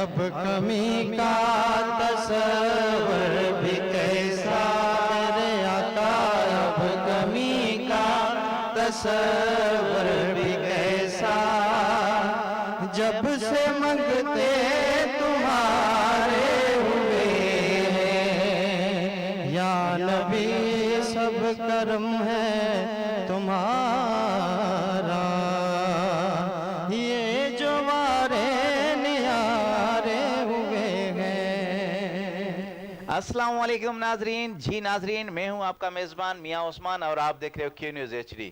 अब कमी का तस्वर भी कैसा मेरे आका, अब कमी का तस्वर भी कैसा, जब से मंगते तुम्हारे हुए हैं या नबी, सब करम है तुम्हारा, ये जो वारे निहारे हुए हैं। अस्सलाम वालेकुम नाजरीन। जी नाजरीन, मैं हूं आपका मेज़बान मियां उस्मान और आप देख रहे हो Q news HD।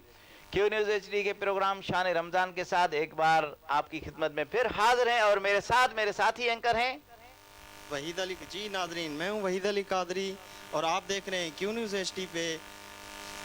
Q news HD के प्रोग्राम शान रमज़ान के साथ एक बार आपकी खिदमत में फिर हाजिर हैं और मेरे साथ मेरे साथी एंकर हैं वहीद अली। जी नाजरीन, मैं हूं वहीद अली कादरी और आप देख रहे हैं क्यू न्यूज़ HD पे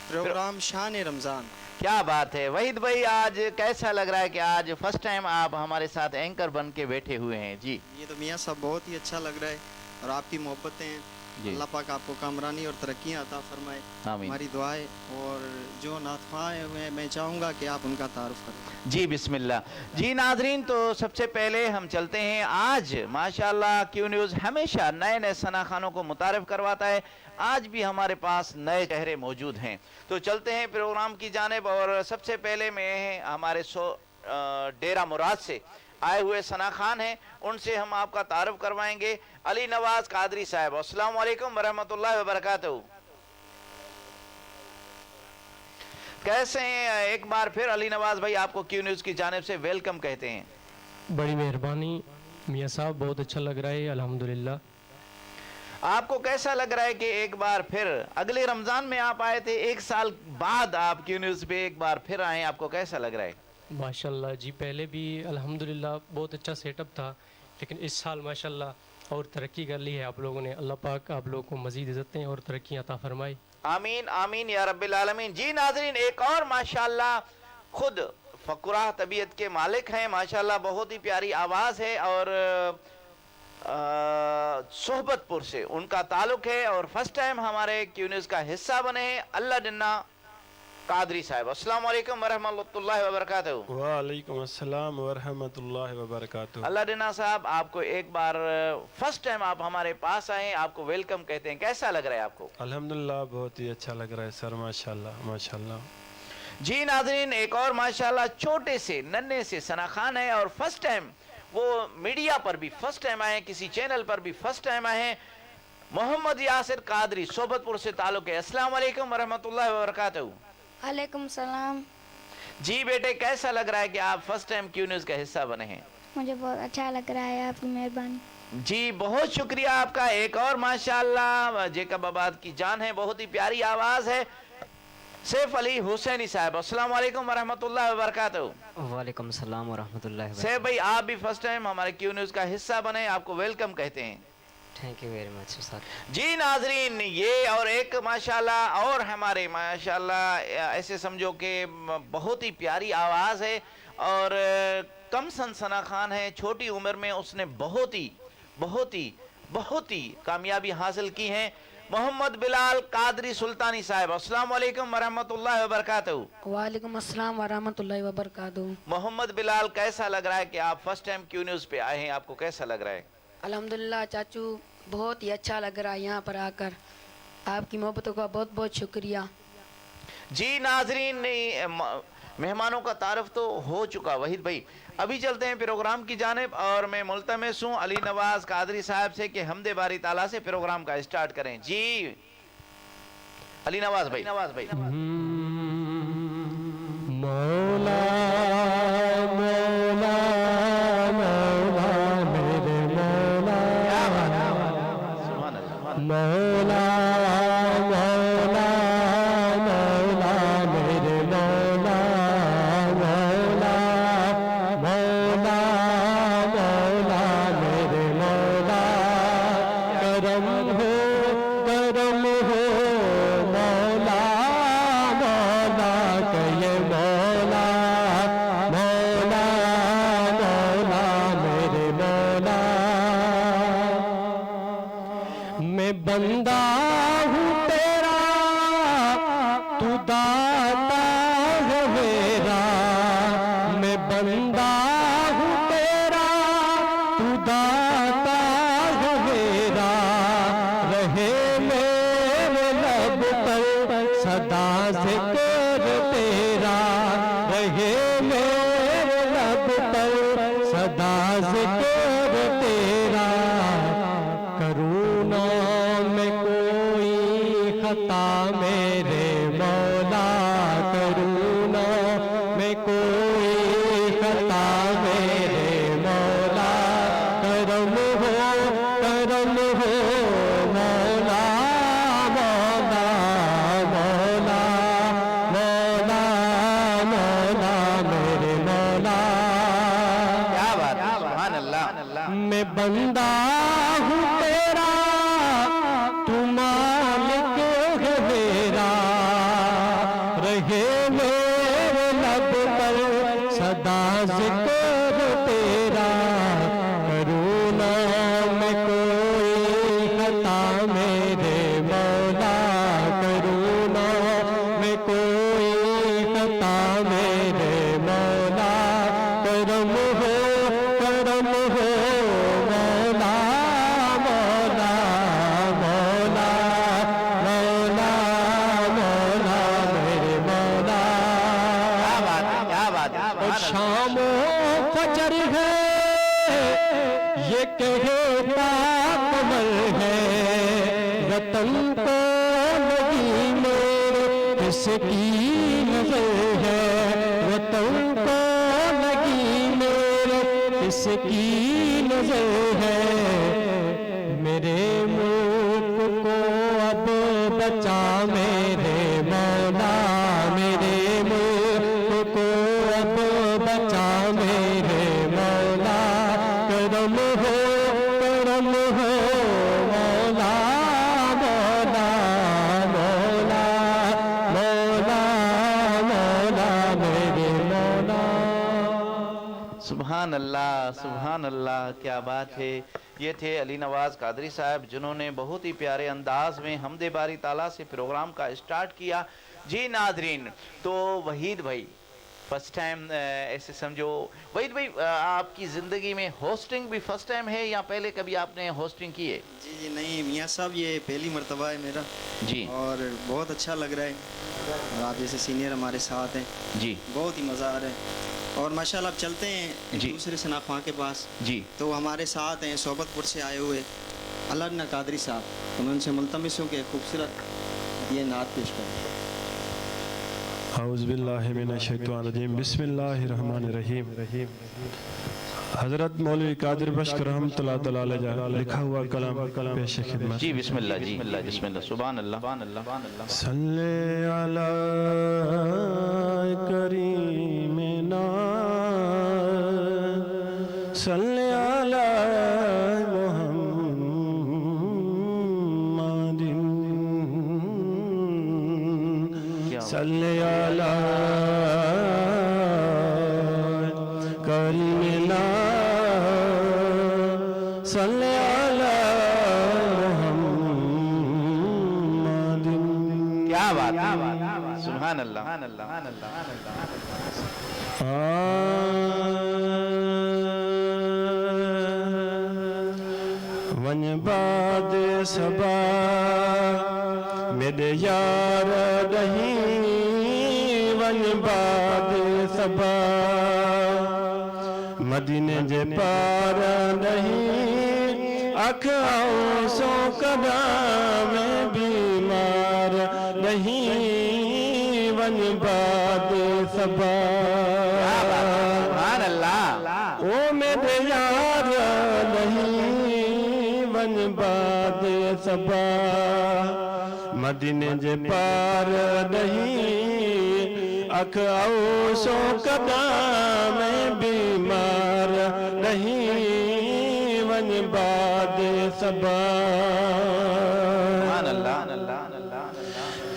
प्रोग्राम शान रमज़ान। क्या बात है वहीद भाई, आज कैसा लग रहा है कि आज फर्स्ट टाइम आप हमारे साथ एंकर बन के बैठे हुए हैं? जी ये तो मियाँ साहब बहुत ही अच्छा लग रहा है और आपकी मोहब्बतें, अल्लाह पाक आपको कामरानी और तरक्कियाँ अता फरमाए, हमारी दुआएं। और जो नातखां हुए मैं चाहूँगा कि आप उनका तारुफ करें। जी बिस्मिल्लाह। जी नाजरीन, तो सबसे पहले हम चलते हैं। आज माशाल्लाह क्यू न्यूज़ हमेशा नए नए सनाखानों को मुतारिफ करवाता है, आज भी हमारे पास नए चेहरे मौजूद हैं। तो चलते हैं प्रोग्राम की जानिब और सबसे पहले मैं हमारे डेरा मुराद से आए हुए सना खान हैं, उनसे हम आपका तारुफ करवाएंगे। अली नवाज कादरी साहब, अस्सलाम वालेकुम वरहमतुल्लाहि वबरकातुहू। कैसे हैं? एक बार फिर अली नवाज भाई आपको क्यू न्यूज़ की जानिब से वेलकम कहते हैं। बड़ी मेहरबानी मियाँ साहब, बहुत अच्छा लग रहा है अल्हम्दुलिल्लाह। आपको कैसा लग रहा है कि एक बार फिर अगले रमज़ान में आप आए थे, एक साल बाद आप क्यू न्यूज़ पे एक बार फिर आए, आपको कैसा लग रहा है? माशाल्लाह जी, पहले भी अल्हम्दुलिल्लाह बहुत अच्छा सेटअप था, लेकिन इस साल माशाल्लाह और तरक्की कर ली है आप लोगों ने। अल्लाह पाक आप लोगों को मज़ीद इज़्ज़तें और तरक्की अता फरमाए। आमीन आमीन या रब्बिल आलमीन। जी नाज़रीन, एक और माशाल्लाह खुद फ़कुरा तबीयत के मालिक हैं, माशाल्लाह बहुत ही प्यारी आवाज़ है और सोहबतपुर से उनका ताल्लुक है और फर्स्ट टाइम हमारे क्यू न्यूज़ का हिस्सा बने हैं, अल्लाह डिन्ना कादरी साहब। अस्सलाम वालेकुम वरहमतुल्लाहि वबरकातुहू। वालेकुम अस्सलाम वरहमतुल्लाहि वबरकातुहू। अल्लाह डिन्ना साहब, आपको एक बार फर्स्ट टाइम आप हमारे पास आए, आपको वेलकम कहते हैं, कैसा लग रहा है आपको? अल्हम्दुलिल्लाह बहुत ही अच्छा लग रहा है सर, माशाल्लाह माशाल्लाह। जी नाज़रीन, एक और माशाल्लाह छोटे से नन्हे से सना खान है और फर्स्ट टाइम वो मीडिया पर भी फर्स्ट टाइम आए, किसी चैनल पर भी फर्स्ट टाइम आए हैं। मोहम्मद यासिर कादरी सोबतपुर से ताल्लुक है। अस्सलाम वालेकुम वरहमतुल्लाहि वबरकातुहू। वालेकुम सलाम। जी बेटे, कैसा लग रहा है कि आप फर्स्ट टाइम क्यू न्यूज़ का हिस्सा बने हैं? मुझे बहुत अच्छा लग रहा है, आपकी मेहरबानी। जी बहुत शुक्रिया आपका। एक और माशाल्लाह जेकब आबाद की जान है, बहुत ही प्यारी आवाज़ है, सैफ अली हुसैनी साहब। अस्सलाम वालेकुम वरहमतुल्लाहि वबरकातुहू। वालेकुम सलाम वरहमतुल्लाहि वबरकातुहू। सैफ भाई, आप भी फर्स्ट टाइम हमारे क्यू न्यूज़ का हिस्सा बने, आपको वेलकम कहते हैं। Thank you very much sir. जी नाजरीन, ये और एक माशाल्लाह और हमारे माशाल्लाह ऐसे समझो कि बहुत ही प्यारी आवाज़ है और कम सना खान है, छोटी उम्र में उसने बहुत ही कामयाबी हासिल की है। मोहम्मद बिलाल कादरी सुल्तानी साहब, अस्सलाम वालेकुम वरहमतुल्लाहि वबरकातुहू। वालेकुम अस्सलाम वरहमतुल्लाहि वबरकातुहू। मोहम्मद बिलाल, कैसा लग रहा है कि आप फर्स्ट टाइम क्यू न्यूज़ पे आए हैं, आपको कैसा लग रहा है? अल्हम्दुलिल्लाह चाचू, बहुत ही अच्छा लग रहा है यहाँ पर आकर, आपकी मोहब्बतों का बहुत बहुत शुक्रिया। जी नाजरीन, मेहमानों का तारफ तो हो चुका वहीद भाई, अभी चलते हैं प्रोग्राम की जानिब और मैं मुल्तमिस हूँ अली नवाज कादरी साहब से कि हमदे बारी ताला से प्रोग्राम का स्टार्ट करें। जी अली नवाज भाई। मौला मौला मौला मेरे मौला, मौला मौला मौला मेरे मौला, मौला मौला मौला मेरे मौला, करम हो मौला, मौला कहे मौला, मौला मौला मेरे मौला। मैं बंदा हूँ तेरा, तू दाता है मेरा, मैं बंदा हूँ तेरा, तू दाता सदा जिक्र तेरा, करूँ ना मैं कोई खता मेरे मौला, करूँ ना मैं कोई खता मेरे मौला, करम हो मौला, मौला मौला मौला मौला मेरे मौला। क्या बात है, सुभान अल्लाह। मैं बंदा हूँ तेरा, तू मालिक है मेरा, रहे मेरे लब पर सदा जिक्र तेरा, करूँ ना मैं कोई खता मेरे मौला, करूँ ना मैं कोई खता मेरे मौला, करम हो मौला, मौला मौला मौला मौला मेरे मौला। क्या बात है, क्या बात है, और शामो फजर है ये कहता कमल है, रतन को लगी मेरे किसकी नजर है, रतन को लगी मेरे किसकी नजर है, मेरे मुल्क को अब बचा मेरे मौला, मेरे मुल्क को अब बचा मेरे मौला, करम हो मौला, मौला मौला मौला मौला मेरे मौला। सुभान अल्लाह, सुभान अल्लाह, क्या बात है। ये थे अली नवाज कादरी साहब, जिन्होंने बहुत ही प्यारे अंदाज में हमदे बारी ताला से प्रोग्राम का स्टार्ट किया। जी नादरीन, तो वहीद भाई फर्स्ट टाइम ऐसे समझो, वहीद भाई आपकी ज़िंदगी में होस्टिंग भी फर्स्ट टाइम है या पहले कभी आपने होस्टिंग की है? जी जी नहीं मियाँ साहब, ये पहली मर्तबा है मेरा जी, और बहुत अच्छा लग रहा है, और आप जैसे सीनियर हमारे साथ हैं जी, बहुत ही मज़ा आ रहा है। और माशाल्लाह अब चलते हैं जी। दूसरे शनाख्वा के पास, जी, तो हमारे साथ हैं सोबतपुर से आए हुए अल्लाह कादरी साहब, तो मैं उनसे मुल्तमिस हूँ कि खूबसूरत ये नात पेश करें। औज़ुबिल्लाहि मिनश्शैतानिर्रजीम, बिस्मिल्लाहिर्रहमानिर्रहीम। हज़रत मौलवी कादिर बख्श रहमतुल्लाह तआला अलैह लिखा हुआ कलाम पेश खिदमत। जी, बिस्मिल्लाह, जी बिस्मिल्लाह, सुभान अल्लाह, सुभान अल्लाह। सल्ले अला करीमिना, सल्ले अला मुहम्मदिन, सल्ले अला करीमिना, सल्ले अला मुहम्मदिन। क्या बात, सुभान अल्लाह। वन बाद सबा मेरे यार नहीं, वन बाद सबा मदीने जे पार नहीं, अख आंसू कदा में बीमार नहीं, वन बाद सबा। सुभान अल्लाह। ओ मेरे यार नहीं, वन बाद सबा मदीने जे पार नहीं, अख आंसू कदा में बीमार नहीं, वन बाद सबा। सुभान अल्लाह।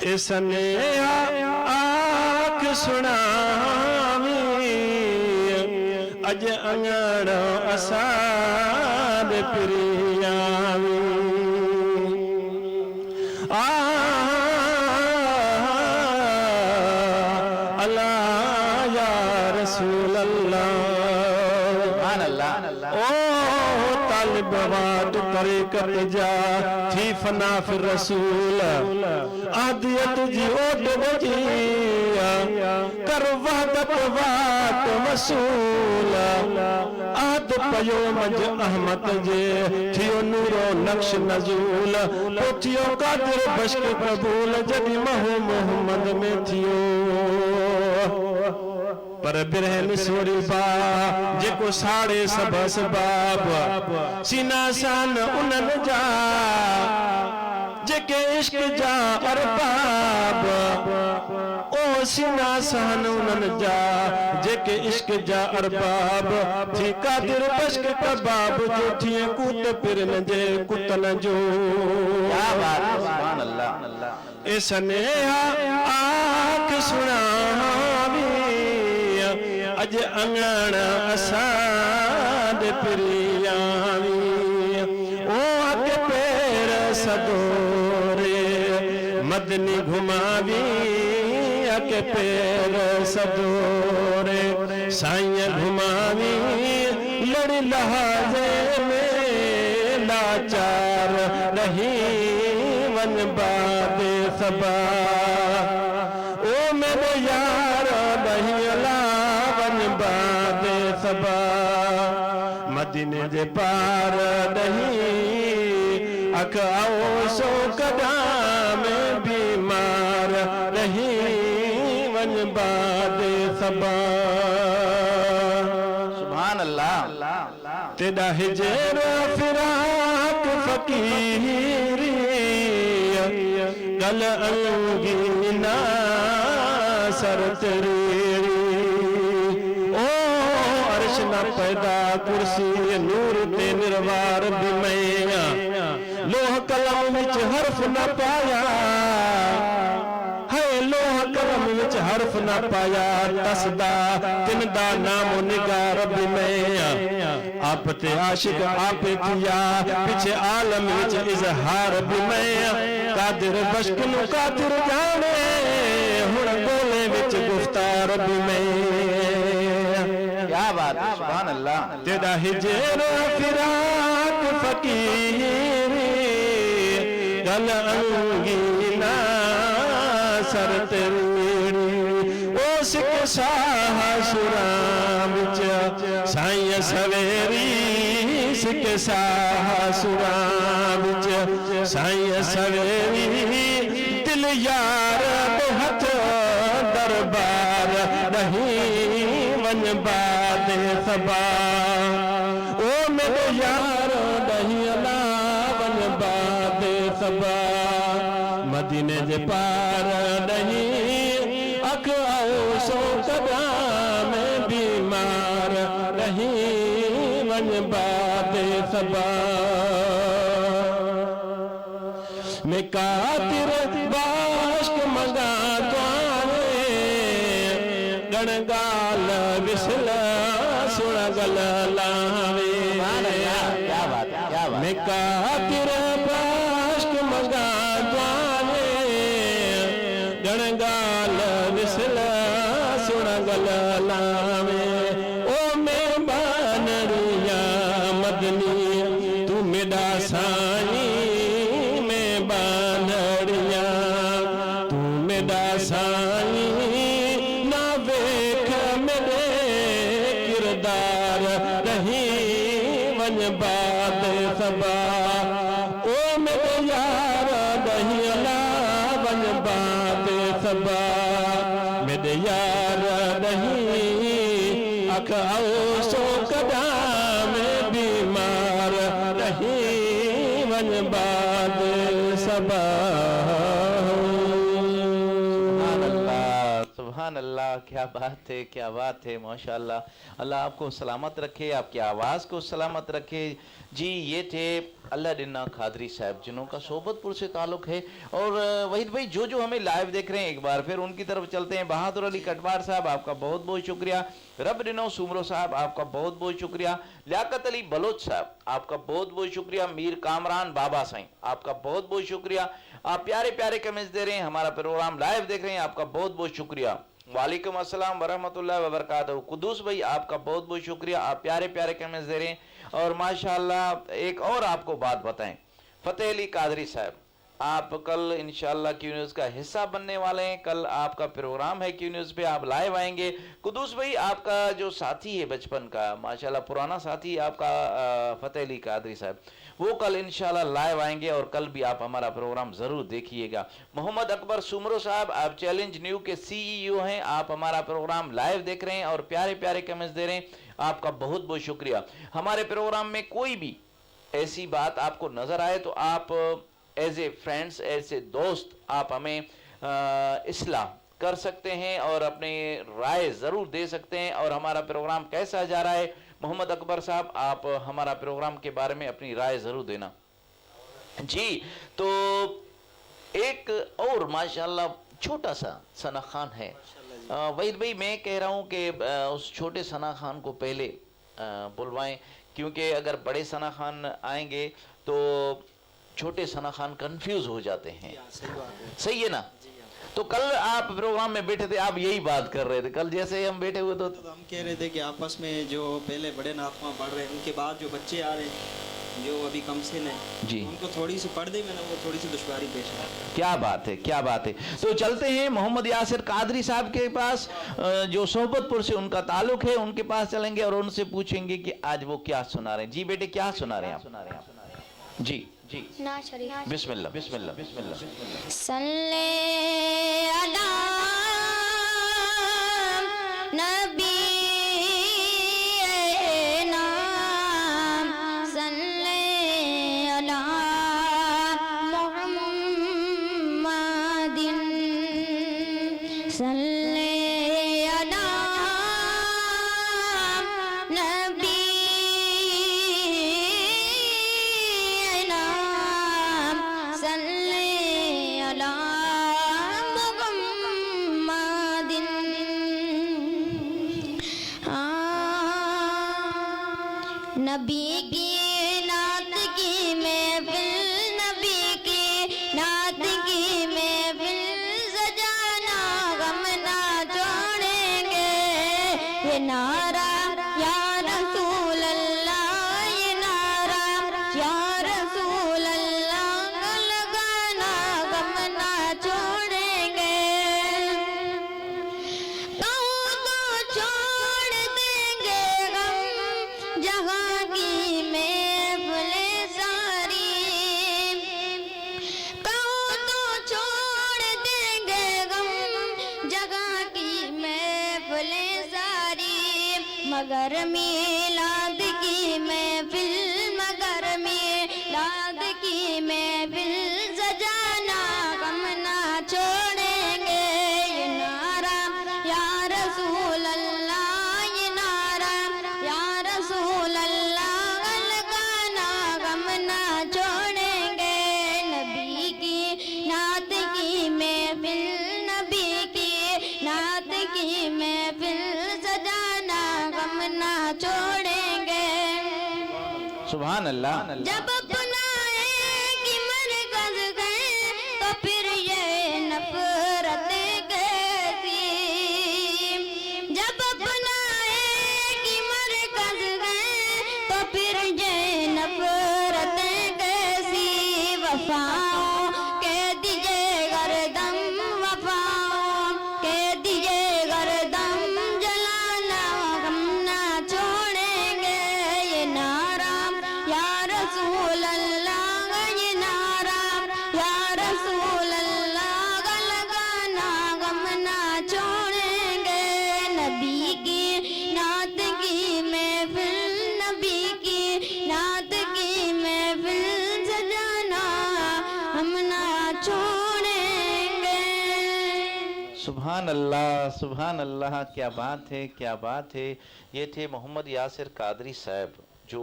इसने आँख सुनावी, अज अंगड़ो असाद प्रियावी, अल्लाह या रसूल अल्लाह। सुभान अल्लाह। ओ तालिब वाद तरीक़त जा थी फना फिर रसूल, आदियत जी ओट जी कर वहदत वात मसूल, पयो मज अहमद जे थियो नूरो नक्श नजूल पोथियो कादिर बश्क कबूल जदी महू मोहम्मद में थियो पर बिरहन सोरी बा जेको साड़े सबस बाब सीना सान उनन जा जेके इश्क जा अरबाब ओ सीना सान उनन जा जेके इश्क जा अरबाब थी कादिर बश्क कबाब जो थी कूत पिरन जे कुतन जो सुभान अल्लाह ए सनेहा आँख सुनावी अज अंगण असां दे प्रियावी ओ अके पैर सदोरे मदनी घुमावी अके पैर सदोरे साईं घुमावी लड़ी लहाजे में लाचार नहीं वन बादे सबा ओ मेरे यार बहिला वन बादे सबा मदीने जे पार नहीं अक आओ सो कदम में बीमार नहीं वन बादे सबा सुभान अल्लाह तेरा हिजर फिराक फकीरी गल अंगीना सर तेरी ओ अर्श न पैदा कुर्सी नूर ते निर्वार बिमैया लोह कलम विच हर्फ न पाया है लोह कलम विच हर्फ न पाया तसदा तिनदा नामो निगार बिमैया आप ते आशिक आप थिया पिछे आलम विच इजहार बिमैया कादिर बश्क नु कादिर जाने हुण बोले विच गुफ्तार बिमैया क्या बात है सुभान अल्लाह तेरा हिजर फिराक फकीरी गल अंगीना सर तेरी ओ सिक साह सुराम विच साईं सवेरी सिक साह सुराम विच साईं सवेरी दिल यार दे हथ दरबार नहीं वन बादे सबा ओ मेरे यार नहीं अला वन बादे सबा मदीने जे पार नहीं अख आओ सो कदम में बीमार नहीं वन बादे सबा मैं कातिर बाश्क मंगा गणगाल विसल सुन गल लावे क्या बात मैं कातिर बाश्क मंगा गणगाल विसल सुन गल लावे ओ मैं बानरिया मदनी तू मेरा साई मैं बानरिया तू मेरा साई ना वेख मेरे किरदार नहीं वन बात सबा ओ मेरे यार नहीं अला वन बात सबा मेरे यार नहीं अख आओ सो कदम में बीमार नहीं वन बात सबा सुभान अल्लाह क्या बात है क्या बात है माशाअल्लाह अल्लाह आपको सलामत रखे आपकी आवाज़ को सलामत रखे जी ये थे अल्लाह डिन्ना खादरी साहब जिनका सोबतपुर से ताल्लुक़ है और वहीद भाई जो हमें लाइव देख रहे हैं एक बार फिर उनकी तरफ चलते हैं बहादुर अली कटवार साहब आपका बहुत बहुत शुक्रिया रब डिनो सुमरो साहब आपका बहुत बहुत शुक्रिया लियाकत अली बलोच साहब आपका बहुत बहुत शुक्रिया मीर कामरान बाबा साईं आपका बहुत बहुत शुक्रिया आप प्यारे प्यारे कमेंट्स दे रहे हैं हमारा प्रोग्राम लाइव देख रहे हैं आपका बहुत बहुत शुक्रिया वालेकुम अस्सलाम वरहमतुल्लाहि वबरकातुहू कुदूस भाई आपका बहुत बहुत शुक्रिया आप प्यारे प्यारे कमेंट्स दे रहे हैं और माशाल्लाह एक और आपको बात बताएं फतेह अली कादरी साहब आप कल इंशाल्लाह क्यू न्यूज़ का हिस्सा बनने वाले हैं। कल आपका प्रोग्राम है क्यू न्यूज़ पे, आप लाइव आएंगे। कुदूस भाई आपका जो साथी है बचपन का, माशाल्लाह पुराना साथी आपका फतेह अली कादरी साहब, वो कल इंशाल्लाह लाइव आएंगे और कल भी आप हमारा प्रोग्राम ज़रूर देखिएगा। मोहम्मद अकबर सुमरो साहब, आप चैलेंज न्यू के CEO हैं, आप हमारा प्रोग्राम लाइव देख रहे हैं और प्यारे प्यारे कमेंट्स दे रहे हैं, आपका बहुत बहुत शुक्रिया। हमारे प्रोग्राम में कोई भी ऐसी बात आपको नज़र आए तो आप as a friends, as a दोस्त, आप हमें इस्लाह कर सकते हैं और अपने राय ज़रूर दे सकते हैं। और हमारा प्रोग्राम कैसा जा रहा है, मोहम्मद अकबर साहब आप हमारा प्रोग्राम के बारे में अपनी राय ज़रूर देना। जी, तो एक और माशाल्लाह छोटा सा सना खान है। वहीद भाई मैं कह रहा हूँ कि उस छोटे सना खान को पहले बुलवाएं, क्योंकि अगर बड़े सना खान आएंगे तो छोटे सना खान कंफ्यूज हो जाते हैं। सही है ना? तो कल आप प्रोग्राम में बैठे थे, आप यही बात कर रहे थे। कल जैसे हम बैठे हुए तो हम कह रहे थे कि आपस में जो पहले बड़े नातवा पढ़ रहे हैं, उनके बाद जो बच्चे आ रहे हैं जो अभी कम से नहीं जी, उनको थोड़ी सी पर्दे में ना वो थोड़ी सी दुश्वारी पेश है। क्या बात है, क्या बात है। तो चलते हैं मोहम्मद यासिर कादरी साहब के पास, जो सोहबतपुर से उनका ताल्लुक है, उनके पास चलेंगे और उनसे पूछेंगे कि आज वो क्या सुना रहे हैं। जी बेटे, क्या सुना रहे हैं आप? जी जी, बिस्मिल्लाह बिस्मिल्लाह बिस्मिल्लाह। सल्ले अला नबी नबी की नात की महफिल, नबी की नात की महफिल सजाना गम ना छोड़ेंगे। ये नारा या रसूल अल्लाह, ये नारा या रसूल अल्लाह लगाना गम ना छोड़ेंगे। कहूँ तो छोड़ देंगे गम जहाँ मगर मिलाद की महफिल, मगर मिलाद की महफिल सजाना गम ना छोड़ेंगे। ये नारा या रसूल अल्लाह, ये नारा या रसूल अल्लाह लगाना गम ना छोड़ेंगे। नबी की नात की महफिल, नबी की नात की महफिल सजाना गम ना छोड़ेंगे। सुभान अल्लाह। जब अपनाए कि मरकज गए तो फिर ये नफरत कैसी। जब अपनाए कि मरकज गए तो फिर ये नफरत कैसी। वफाओं के दिए गरदम, वफाओं के दिए गरदम जलाना गम ना छोड़ेंगे। ये नारा या रसूल अल्लाह, ये नारा या रसूल अल्लाह लगाना गम ना छोड़ेंगे। नबी की नात की महफिल, नबी की नात की महफिल सजाना हम ना छोड़ेंगे। सुभान अल्लाह, सुभान अल्लाह। क्या बात है, क्या बात है। ये थे मोहम्मद यासिर कादरी साहब, जो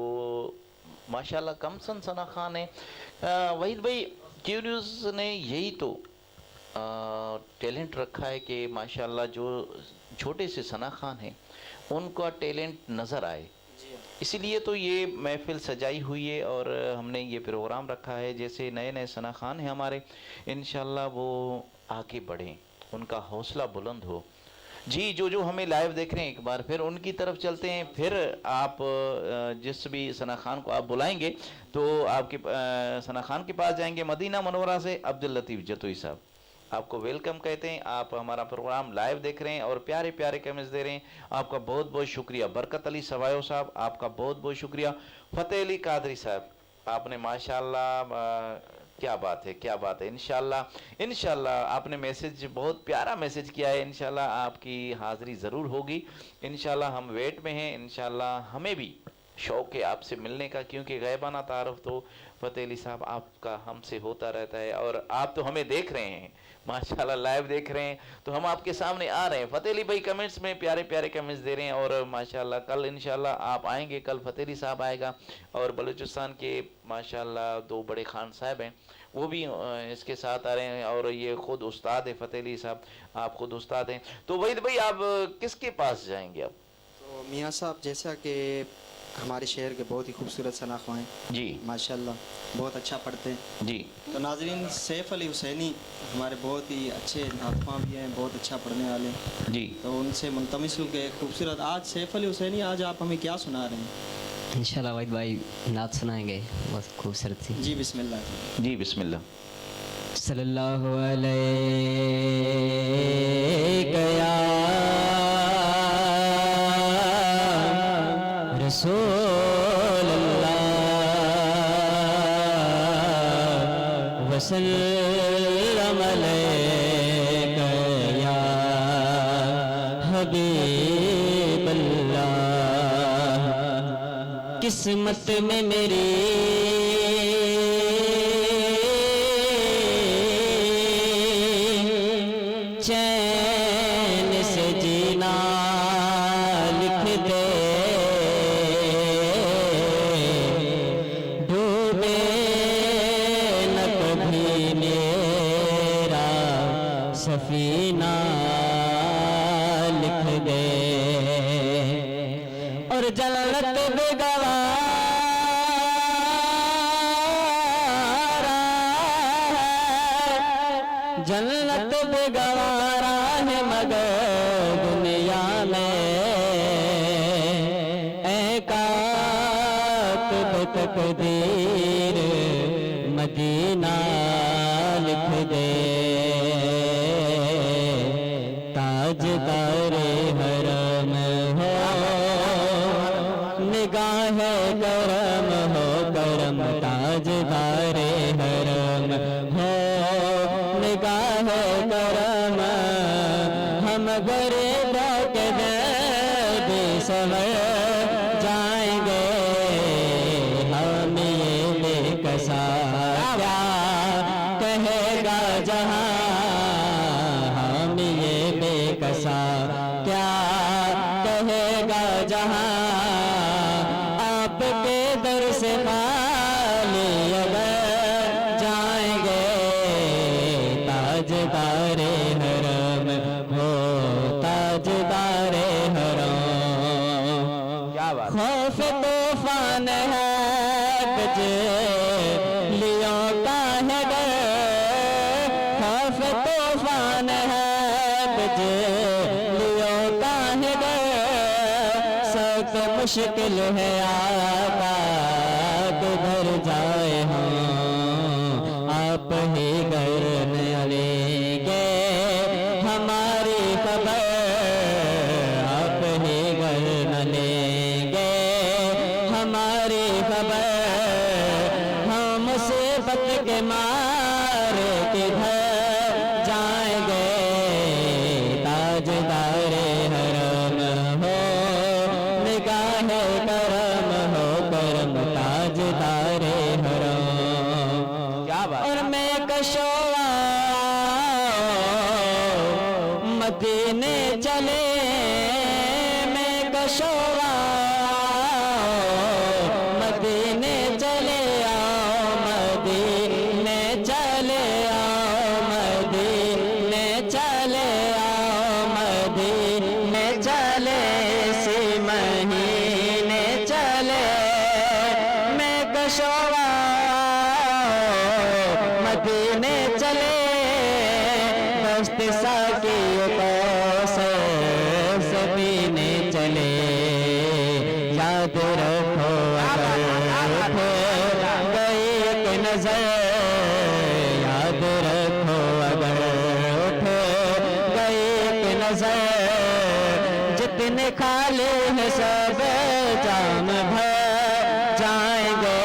माशाल्लाह कम सना खान है। वहीद भाई, क्यू न्यूज़ ने यही तो टैलेंट रखा है कि माशाल्लाह जो छोटे से सना खान हैं उनका टैलेंट नज़र आए, इसीलिए तो ये महफिल सजाई हुई है और हमने ये प्रोग्राम रखा है। जैसे नए नए सना खान हैं हमारे, इंशाल्लाह वो आगे बढ़ें, उनका हौसला बुलंद हो। जी जो हमें लाइव देख रहे हैं एक बार फिर उनकी तरफ चलते हैं। फिर आप जिस भी सना खान को आप बुलाएंगे तो आपके सना खान के पास जाएंगे। मदीना मनोवरा से अब्दुल लतीफ़ जतोई साहब आपको वेलकम कहते हैं। आप हमारा प्रोग्राम लाइव देख रहे हैं और प्यारे प्यारे कमेंट्स दे रहे हैं, आपका बहुत बहुत शुक्रिया। बरकत अली सवायो साहब आपका बहुत बहुत शुक्रिया। फ़तेह अली कादरी साहब आपने माशाल्लाह क्या बात है, क्या बात है। इंशाल्लाह आपने मैसेज बहुत प्यारा मैसेज किया है। इंशाल्लाह आपकी हाज़िरी ज़रूर होगी। इंशाल्लाह हम वेट में हैं। इंशाल्लाह हमें भी शौक़ है आपसे मिलने का, क्योंकि गैबाना तारुफ तो फ़तेह अली साहब आपका हमसे होता रहता है और आप तो हमें देख रहे हैं माशाल्लाह, लाइव देख रहे हैं तो हम आपके सामने आ रहे हैं। फ़तेह अली भाई कमेंट्स में प्यारे प्यारे कमेंट्स दे रहे हैं और माशाल्लाह कल इंशाल्लाह आप आएंगे, कल फ़तेह अली साहब आएगा और बलूचिस्तान के माशाल्लाह 2 बड़े खान साहब हैं वो भी इसके साथ आ रहे हैं और ये खुद उस्ताद है फ़तेह अली साहब, आप खुद उस्ताद हैं। तो वहीद भाई आप किसके पास जाएंगे अब? तो मियाँ साहब जैसा कि हमारे शहर के बहुत ही खूबसूरत सना ख्वां हैं जी माशाल्लाह, बहुत अच्छा पढ़ते हैं जी। तो नाजरीन सैफ अली हुसैनी हमारे बहुत ही अच्छे नात ख्वां भी हैं, बहुत अच्छा पढ़ने वाले जी। तो उनसे मुंतमिस होकर खूबसूरत आज सैफ अली हुसैनी आज आप हमें क्या सुना रहे हैं? इंशाल्लाह वाहिद भाई नात सुनाएंगे बहुत खूबसूरत सी। जी बिस्मिल्लाह। जी बिस्मिल्लाह। सल्लल्लाहु अलैहि रसूलल्लाह वसल्लम अलैका या हबीबल्लाह। किस्मत में मेरी चैन से जीना लिख दे, डूबे न कभी मेरा सफीना लिख दे। और जन्नत बेगवारा है, जन्नत बेगवारा है मगर दुनिया में एकात तकदीर मदीना लिख दे। ताजदारे हरम हो निगाह करम हो करम, ताजदारे हरम हो निगाह करम। हम गरीब के दर्द समझ जाएंगे, हम ये बेकसा क्या कहेगा जहां, हम ये बेकसा क्या कहेगा जहां। आपके दर से खाली अगर जाएंगे, ताजदारे हरम हो ताजदारे हरम। क्या बात। खौफ तूफान है बिजलियों का है डर, खौफ तूफान है बिजलियों का है डर। सख्त मुश्किल है आका किधर जाए हम, आप ही घर न लेंगे हमारी खबर, आप ही घर न लेंगे हमारी खबर। हम मुसीबत के मारे किधर जाएंगे, ताजदारे हरम हो निगाह करम हो करम, ताजदारे हरम। क्या बात। और मैं कशोआ मदीने चले, मैं कशोआ मदीने चले आओ, मदीने चले आओ, मदीने चले आओ, मदीने चले इसी महीने चले। मैं कशोआ मदीने चले, दस्त साकियों को से याद रखो अगर उठ गई एक नजर, याद रखो अगर उठ गई एक नजर, जितने खाली है सब जाम भर जाएंगे,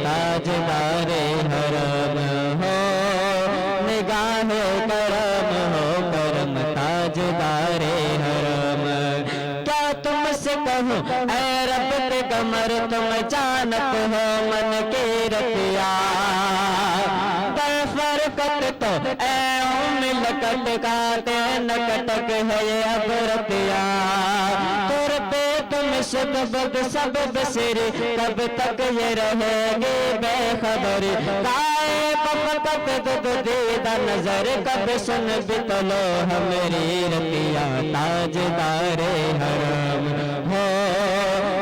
ताजदारे हरम हो निगाह करम हो करम, ताजदारे हरम। क्या तुमसे कहूँ ऐ रब के कमर, तुम जानत हो मन की रतिया, फरकत तो ऐ लकट काटे नकटक है ये अब रतिया, तुर पे तुम सुख बद सब बसरी, कब तक ये रहेगी बेखबरी, गाए बफकत दुद दीदा नजर, कब सुन बितलो हमारी रतिया, ताजदारे हरम हो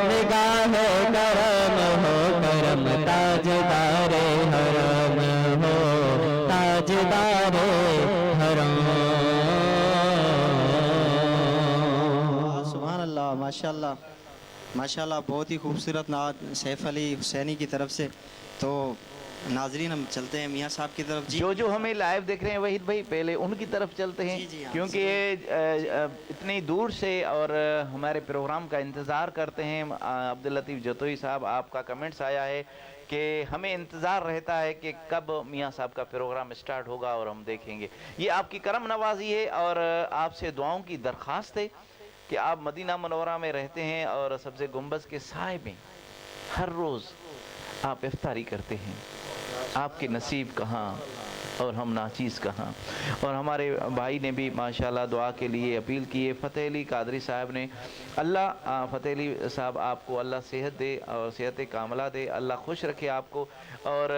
निगाह करम हो करम, ताजदारे हरम हो ताजदारे हरम। सुभान अल्लाह, माशाल्लाह माशाल्लाह, बहुत ही खूबसूरत नात सैफ अली हुसैनी की तरफ से। तो नाजरीन हम चलते हैं मियाँ साहब की तरफ। जो हमें लाइव देख रहे हैं वहीद भाई, पहले उनकी तरफ चलते हैं, क्योंकि ये इतनी दूर से और हमारे प्रोग्राम का इंतज़ार करते हैं। अब्दुल लतीफ़ जतोई साहब, आपका कमेंट्स आया है कि हमें इंतज़ार रहता है कि कब मियाँ साहब का प्रोग्राम स्टार्ट होगा और हम देखेंगे। ये आपकी करम नवाजी है और आपसे दुआओं की दरख्वास्त है कि आप मदीना मनोवरा में रहते हैं और सब्ज़े गुंबज़ के साए में हर रोज़ आप इफ्तारी करते हैं। आपके नसीब कहाँ और हम नाचीज़ कहाँ। और हमारे भाई ने भी माशाल्लाह दुआ के लिए अपील की है, फ़तेह अली कादरी साहब ने। अल्लाह फ़तेह अली साहब आपको अल्लाह सेहत दे और सेहत कामला दे, अल्लाह खुश रखे आपको। और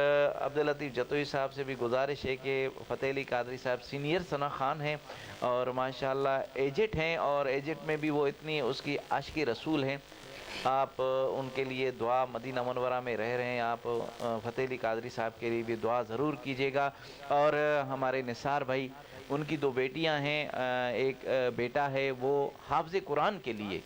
अब्दुल लतीफ़ जतोई साहब से भी गुजारिश है कि फ़तेह अली कादरी साहब सीनियर सना खान हैं और माशाल्लाह एजेड हैं, और एजेड में भी वो इतनी उसकी आशिक़ रसूल हैं। आप उनके लिए दुआ, मदीना मनवरा में रह रहे हैं आप, फ़तेह अली कादरी साहब के लिए भी दुआ ज़रूर कीजिएगा। और हमारे निसार भाई, उनकी 2 बेटियां हैं, एक बेटा है वो हाफ़िज़ कुरान के लिए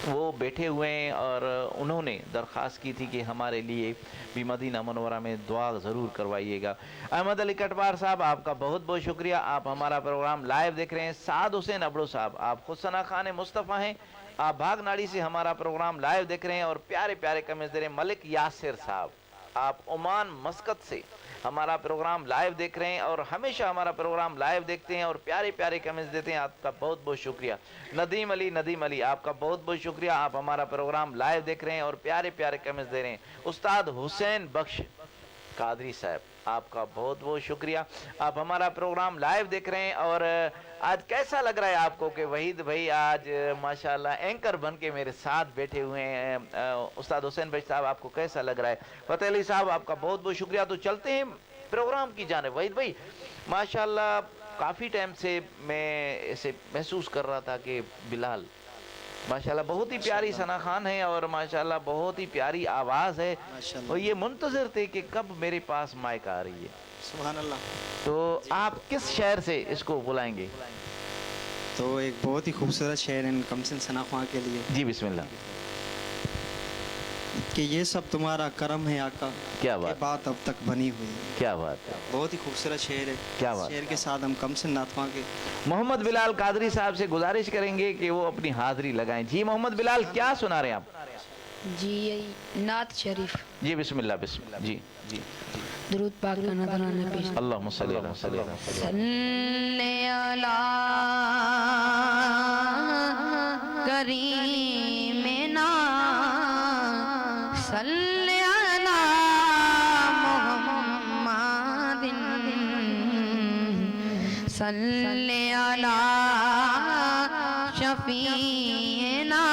वो बैठे हुए हैं और उन्होंने दरख्वास्त की थी कि हमारे लिए भी मदीना मनवरा में दुआ ज़रूर करवाइएगा। अहमद अली कटवार साहब, आपका बहुत बहुत शुक्रिया, आप हमारा प्रोग्राम लाइव देख रहे हैं। साद हुसैन अबड़ो साहब, आप खुद सना खान मुस्तफ़ा हैं, आप भागनाड़ी से हमारा प्रोग्राम लाइव देख रहे हैं और प्यारे प्यारे कमेंट्स दे रहे हैं। मलिक यासिर साहब, आप ओमान मस्कत से हमारा प्रोग्राम लाइव देख रहे हैं और हमेशा हमारा प्रोग्राम लाइव देखते हैं और प्यारे प्यारे कमेंट्स देते हैं, आपका बहुत बहुत शुक्रिया। नदीम अली, आपका बहुत बहुत शुक्रिया, आप हमारा प्रोग्राम लाइव देख रहे हैं और प्यारे प्यारे कमेंट्स दे रहे हैं। उस्ताद हुसैन बख्श कादरी साहब, आपका बहुत बहुत शुक्रिया, आप हमारा प्रोग्राम लाइव देख रहे हैं। और आज कैसा लग रहा है आपको कि वहीद भाई आज माशाल्लाह एंकर बन के मेरे साथ बैठे हुए हैं। उस्ताद हुसैन बख्श साहब, आपको कैसा लग रहा है? फ़तेह अली साहब, आपका बहुत बहुत शुक्रिया। तो चलते हैं प्रोग्राम की जानिब। वहीद भाई माशाल्लाह काफ़ी टाइम से मैं इसे महसूस कर रहा था कि बिलाल माशाल्लाह बहुत ही प्यारी सना खान है और माशाल्लाह बहुत ही प्यारी आवाज़ है, और ये मुंतज़िर थे कि कब मेरे पास माइक आ रही है। सुभान अल्लाह। तो आप किस शहर से इसको बुलाएंगे? तो एक बहुत ही खूबसूरत शहर है कमसिन सना खान के लिए। जी बिस्मिल्लाह। कि ये सब तुम्हारा करम है आका, क्या बात अब तक बनी हुई है। क्या बात है, बहुत ही खूबसूरत शहर है। क्या बात। शहर के साथ हम कमसिन नाथवा के मोहम्मद बिलाल कादरी साहब से गुजारिश करेंगे कि वो अपनी हाजिरी लगाएं। जी मोहम्मद बिलाल, क्या सुना रहे हैं आप? जी यही नात शरीफ। जी बिस्मिल्लाह बिस्मिल्लाह। जी जी दुरूद पाक का नज़राना पेश। अल्लाहुम्मा सल्ली अला सल्ले अला करीमना सल्ले अला मुहम्मदिन सल्ले अला शफीना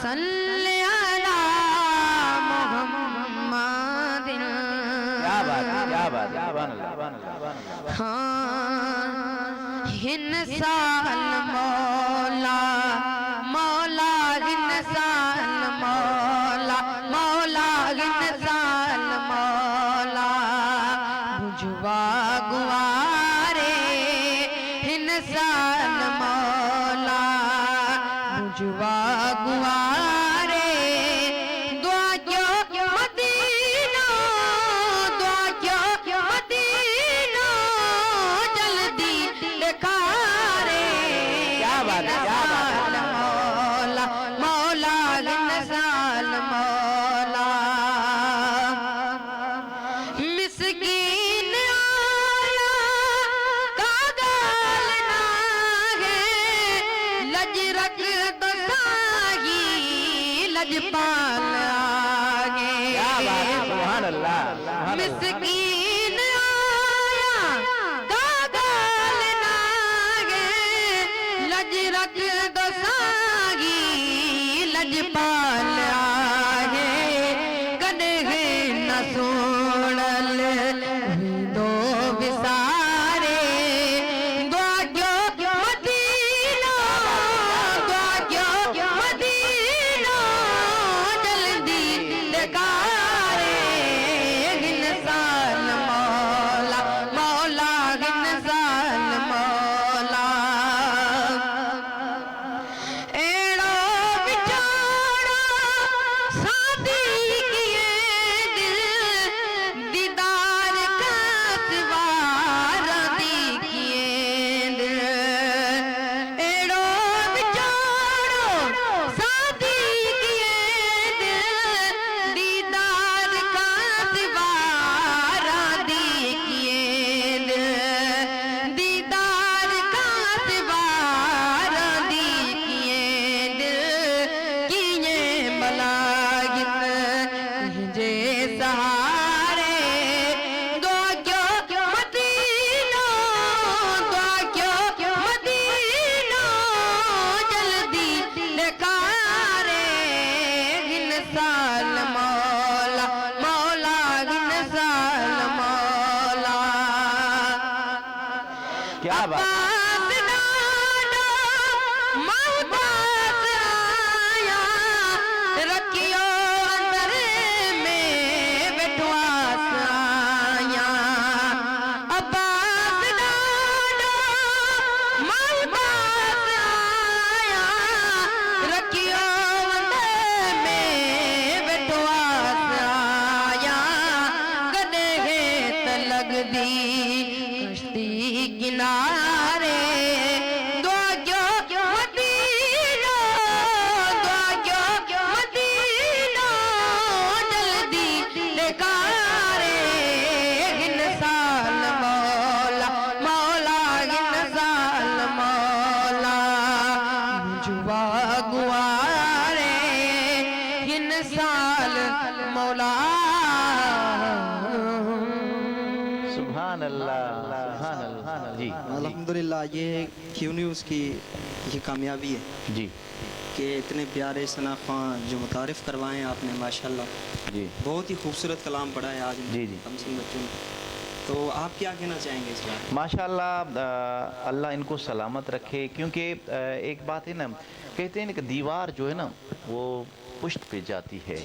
सल्ले अला मुहम्मदिन। क्या बात, क्या बात, हाँ हिन साल मौला मौला हिन साल मौला मौला हिन साल मौला बुझवा गुआरे हिन साल मौला बुझ जुआ गुआरे दुआ क्यों मदीना दुआ क्यों मदीना जल्दी दिखा रे क्या बात है, क्या बात है। मौला मौला गिनसाल मौला मिस्कीन आया कागल ना है लज रख दसागी लजपाल आगे क्या बात है, सुभान अल्लाह, सुभान अल्लाह। मिस्कीन आया कागल ना है लज रख दसागी लजपाल आगे कदे न सोनल दो विसारे दुआ क्यों मदीना दुआ क्यों मदीना जल्दी दिखा रे गिनसाल मौला मौला गिनसाल मौला एड़ो बिचारा शादी किए दिल दीदार का सिवारा दी किए दिल एड़ो बिचारो शादी किए दिल दीदार का सिवारा दी किए दिल दीदार का सिवारा दी किए दिल किए मलागित जे सहारे दुआ क्यों मदीना दुआ क्यों मदीना जल्दी दिखा रे गिनसाल मौला मौला गिनसाल मौला क्या बात है। अब्बास नाना महबास आया रखियो अंदर में बिठवास आया अब्बास नाना महबास आया रखियो अंदर में बिठवास आया गदे त लगदी कश्ती किनारे दुआ क्यों मदीना दुआ क्यों मदीना जल्दी दिखा रे गिनसाल मौला मौला गिनसाल मौला जुआ गुआरे गिनसाल मौला सुभान अल्लाह, सुभान अल्लाह। जी अल्हम्दुलिल्लाह ये क्यू न्यूज़ की ये कामयाबी है जी कि इतने प्यारे सना खान जो मुतारिफ़ करवाएं आपने माशाल्लाह जी बहुत ही खूबसूरत कलाम पढ़ा है आज जी, जी। कमसिन बच्चों ने। तो आप क्या कहना चाहेंगे इस बारे में? माशाल्लाह अल्लाह इनको सलामत रखे, क्योंकि एक बात है ना, कहते हैं ना कि दीवार जो है ना वो पुष्ट पे जाती है,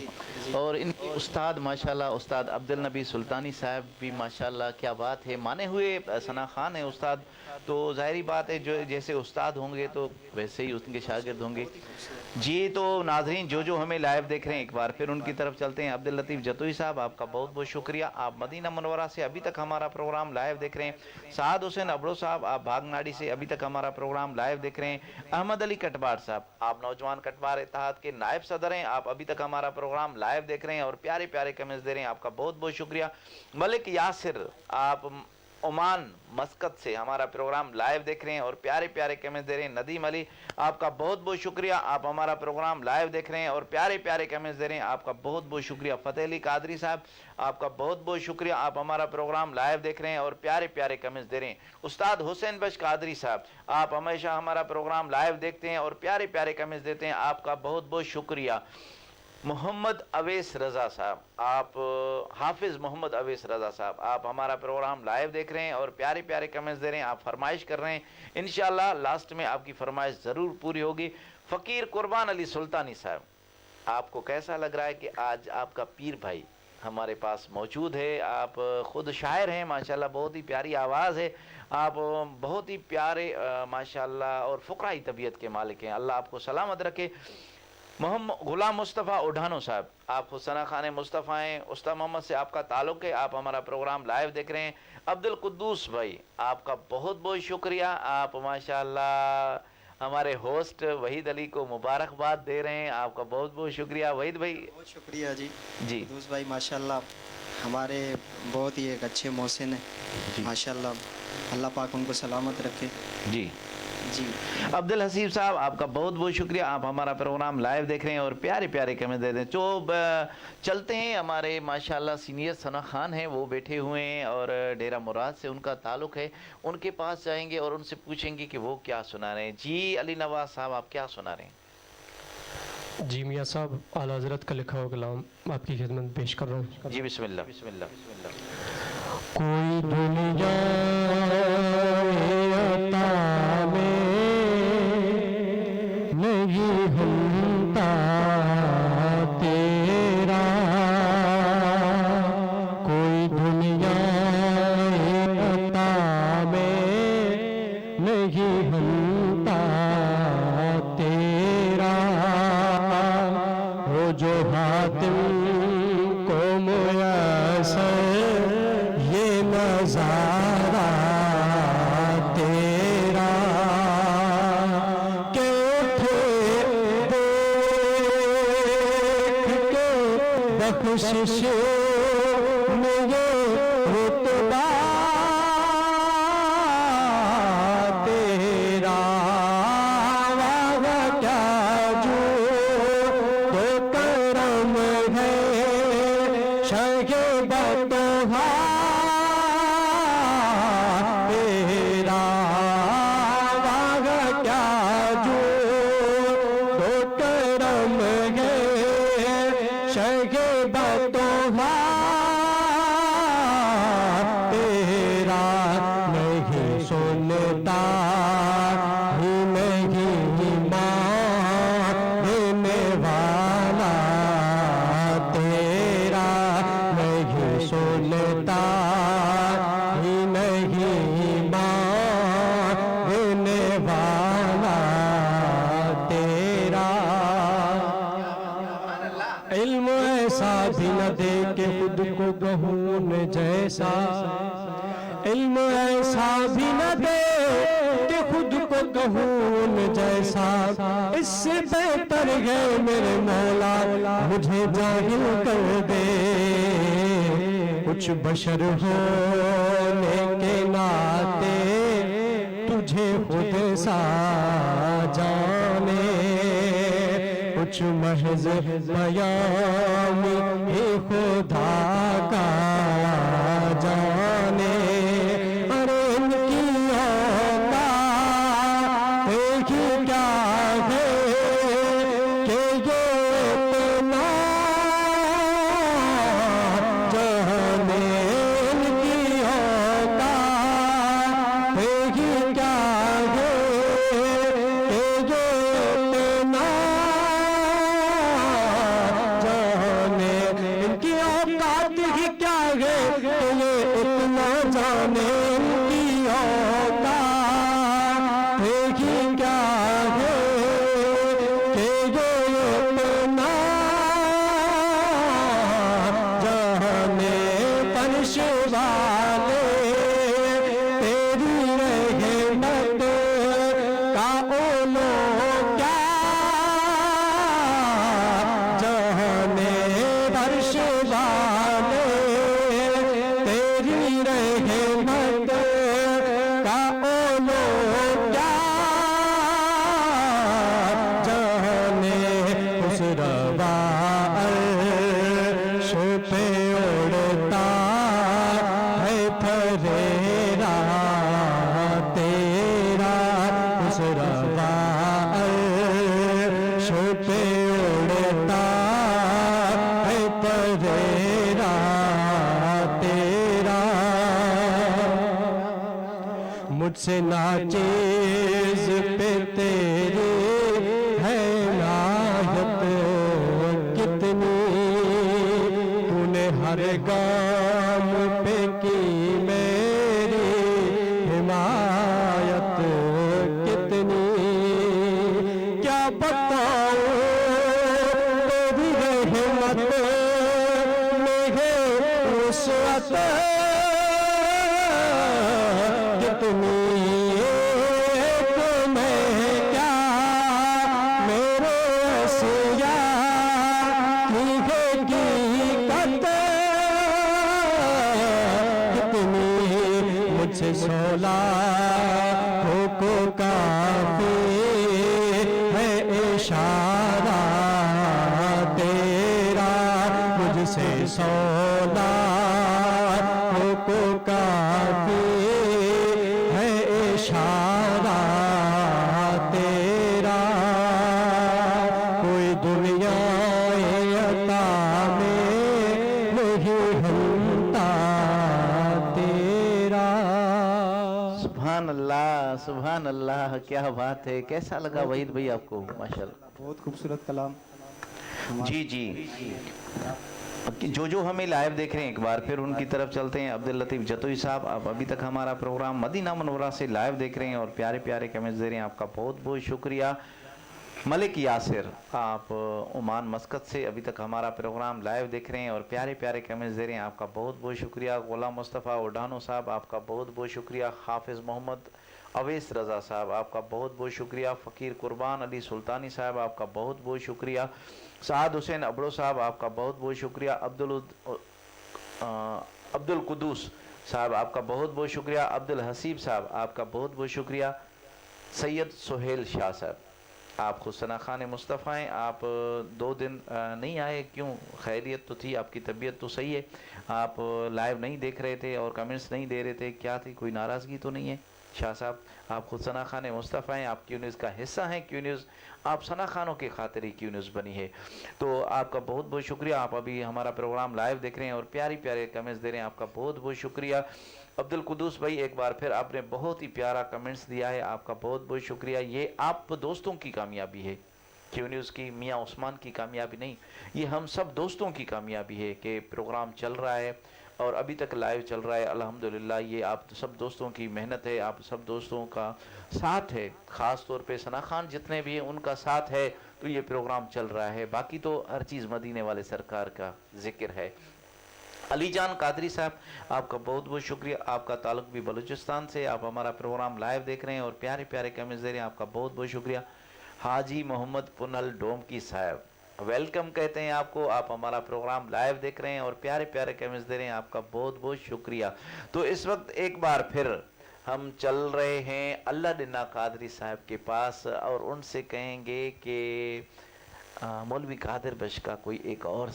और इनके उस्ताद माशाल्लाह उस्ताद अब्दुल नबी सुल्तानी साहब भी माशाल्लाह क्या बात है, माने हुए सना खान है उस्ताद, तो ज़ाहिरी बात है जो जैसे उस्ताद होंगे तो वैसे ही उनके शागिर्द होंगे जी। तो नाजरीन जो हमें लाइव देख रहे हैं एक बार फिर उनकी तरफ चलते हैं। अब्दुल लतीफ़ जतोई साहब आपका बहुत बहुत शुक्रिया, आप मदीना मुनव्वरा से अभी तक हमारा प्रोग्राम लाइव देख रहे हैं। साद हुसैन अबड़ो साहब आप भागनाड़ी से अभी तक हमारा प्रोग्राम लाइव देख रहे हैं। अहमद अली कटवार साहब आप नौजवान कटवार इत्तेहाद के नायब सदर हैं, आप अभी तक हमारा प्रोग्राम लाइव देख रहे हैं और प्यारे प्यारे कमेंट्स दे रहे हैं, आपका बहुत बहुत शुक्रिया। मलिक यासिर आप ओमान मस्कत से हमारा प्रोग्राम लाइव देख रहे हैं और प्यारे प्यारे कमेंट्स दे रहे हैं। नदीम अली आपका बहुत बहुत शुक्रिया, आप हमारा प्रोग्राम लाइव देख रहे हैं और प्यारे प्यारे कमेंट्स दे रहे हैं, आपका बहुत बहुत शुक्रिया। फतेह अली कादरी साहब आपका बहुत बहुत शुक्रिया, आप हमारा प्रोग्राम लाइव देख रहे हैं और प्यारे प्यारे कमेंट्स दे रहे हैं। उस्ताद हुसैन बख्श कादरी साहब आप हमेशा हमारा प्रोग्राम लाइव देखते हैं और प्यारे प्यारे कमेंट्स देते हैं, आपका बहुत बहुत शुक्रिया। मोहम्मद अवेस रज़ा साहब आप हाफिज़ मोहम्मद अवेस रज़ा साहब आप हमारा प्रोग्राम लाइव देख रहे हैं और प्यारे प्यारे कमेंट्स दे रहे हैं, आप फरमाइश कर रहे हैं, इंशाल्लाह लास्ट में आपकी फरमाइश ज़रूर पूरी होगी। फ़कीर कुर्बान अली सुल्तानी साहब आपको कैसा लग रहा है कि आज आपका पीर भाई हमारे पास मौजूद है। आप ख़ुद शायर हैं माशाल्लाह, बहुत ही प्यारी आवाज़ है, आप बहुत ही प्यारे माशाल्लाह और फ़ुक़राई तबीयत के मालिक हैं। अल्लाह आपको सलामत रखे। मोहम्मद ग़ुलाम मुस्तफ़ा उढ़ानो साहब, आप हुसैना खान मुस्तफ़ा हैं, उस्ताद मोहम्मद से आपका ताल्लुक़ है, आप हमारा प्रोग्राम लाइव देख रहे हैं। अब्दुल कुद्दूस भाई, आपका बहुत बहुत शुक्रिया, आप माशाल्लाह हमारे होस्ट वहीद अली को मुबारकबाद दे रहे हैं, आपका बहुत बहुत शुक्रिया वहीद भाई। बहुत शुक्रिया जी। कुद्दूस भाई माशाल्लाह हमारे बहुत ही एक अच्छे मोहसिन हैं माशाल्लाह, अल्लाह पाक उनको सलामत रखे। जी जी। अब्दुल हसीब साहब, आपका बहुत बहुत शुक्रिया, आप हमारा प्रोग्राम लाइव देख रहे हैं और प्यारे प्यारे कमेंट दे दें। तो चलते हैं, हमारे माशाल्लाह सीनियर सना खान हैं, वो बैठे हुए हैं और डेरा मुराद से उनका ताल्लुक़ है, उनके पास जाएंगे और उनसे पूछेंगे कि वो क्या सुना रहे हैं। जी अली नवाज साहब, आप क्या सुना रहे हैं? जी मियाँ साहब, आला हज़रत का लिखा हुआ कलाम आपकी खिदमत पेश कर रहा हूँ। जी बिस्मिल्लाह बिस्मिल्लाह बिस्मिल्लाह। कोई दुनिया नहीं हमता तेरा, कोई दुनिया अता में नहीं हमता तेरा, वो जो हातिम को मुयस्सर ये नजारा तेरा, के बख्शिश में ये रुतबा तेरा, वाह क्या जो तो करम है शगे बतहा तेरा, वाह क्या जो तो करम है शगे बतहा तेरा, नहीं सुनता ही नहीं मानने वाला तेरा, नहीं सुनता ही नहीं मानने वाला तेरा, इल्म ऐसा भी न दे के खुद को गहून जैसा, इल्म ऐसा भी न दे कि खुद को गहून जैसा, इससे बेहतर है मेरे मौला मुझे जाहिल कर दे, कुछ बशर होने के नाते तुझे खुद सा जाने, कुछ महज बयान ही खुदा का जाने, अरे इनकी औकात ही क्या है कि ये इतना जाने, इनकी औकात ही क्या है कि ये इतना जाने, इनकी औकात ही क्या है कि ये इतना जाने, इनकी औकात ही क्या है कि ये इतना जाने, फर्श वाले तेरी रहमत का ओलो क्या जाने, फर्श वाले तेरी रहमत का ओलो क्या जाने, उस रवा अर्श पे उड़ता है फरेरा तेरा, उस रवा अर्श पे उड़ता है फरेरा तेरा, मुझसे नाचीज पे तेरी है नायत कितनी, तूने हर गाम पे की मेरी हिमायत कितनी, क्या बताऊं तेरी रहमत में है वुसअत कितनी, सोला को काफी है इशारा तेरा, मुझसे सोला को काफी है इशारा तेरा, कोई दुनिया अता में नहीं हमता तेरा। सुभान अल्लाह, क्या बात है। कैसा लगा वहीद भाई आपको? माशाल्लाह, बहुत खूबसूरत कलाम। जी जी, जो हमें लाइव देख रहे हैं एक बार फिर उनकी तरफ चलते हैं। अब्दुल लतीफ जतोई साहब, आप अभी तक हमारा प्रोग्राम मदीना मुनव्वरा से लाइव देख रहे हैं और प्यारे प्यारे कमेंट्स दे रहे हैं, आपका बहुत बहुत शुक्रिया। मलिक यासिर, आप ओमान मस्कत से अभी तक हमारा प्रोग्राम लाइव देख रहे हैं और प्यारे प्यारे कमेंट्स दे रहे हैं, आपका बहुत बहुत शुक्रिया। गुलाम मुस्तफ़ा उडानो साहब, आपका बहुत बहुत शुक्रिया। हाफिज़ मोहम्मद अवैस रज़ा साहब, आपका बहुत बहुत शुक्रिया। फ़कीर कुर्बान अली सुल्तानी साहब, आपका बहुत बहुत शुक्रिया। साद हुसैन अबड़ो साहब, आपका बहुत बहुत शुक्रिया। अब्दुल कुदूस साहब, आपका बहुत बहुत शुक्रिया। अब्दुल हसीब साहब, आपका बहुत बहुत शुक्रिया। सैयद सुहेल शाह साहब, आप खुसना खान मुस्तफ़ा हैं, आप 2 दिन नहीं आए, क्यों? खैरियत तो थी, आपकी तबीयत तो सही है, आप लाइव नहीं देख रहे थे और कमेंट्स नहीं दे रहे थे, क्या थी? कोई नाराज़गी तो नहीं है? शाह साहब, आप खुद सना खान मुस्तफ़ा हैं, आप क्यू न्यूज़ का हिस्सा हैं। क्यू न्यूज़ आप सना खानों के खातिर ही क्यू न्यूज़ बनी है, तो आपका बहुत बहुत शुक्रिया। आप अभी हमारा प्रोग्राम लाइव देख रहे हैं और प्यारी प्यारे कमेंट्स दे रहे हैं, आपका बहुत बहुत शुक्रिया। अब्दुल कुदूस भाई, एक बार फिर आपने बहुत ही प्यारा कमेंट्स दिया है, आपका बहुत बहुत शुक्रिया। ये आप दोस्तों की कामयाबी है, क्यू न्यूज़ की मियाँ उस्मान की कामयाबी नहीं, ये हम सब दोस्तों की कामयाबी है कि प्रोग्राम चल रहा है और अभी तक लाइव चल रहा है। अल्हम्दुलिल्लाह, ये आप सब दोस्तों की मेहनत है, आप सब दोस्तों का साथ है, ख़ास तौर पे सना खान जितने भी हैं उनका साथ है, तो ये प्रोग्राम चल रहा है। बाकी तो हर चीज़ मदीने वाले सरकार का जिक्र है। अली जान कादरी साहब, आपका बहुत बहुत शुक्रिया। आपका ताल्लुक भी बलूचिस्तान से, आप हमारा प्रोग्राम लाइव देख रहे हैं और प्यारे प्यारे कमेंट्स दे रहे हैं, आपका बहुत बहुत शुक्रिया। हाजी मोहम्मद पुनल डोमकी साहब, वेलकम कहते हैं आपको, आप हमारा प्रोग्राम लाइव देख रहे हैं और प्यारे प्यारे कमेंट्स दे रहे हैं, आपका बहुत बहुत शुक्रिया। तो इस वक्त एक बार फिर हम चल रहे हैं अल्लाह डिन्ना कादरी साहब के पास और उनसे कहेंगे कि मौलवी कादिर बश का कोई एक और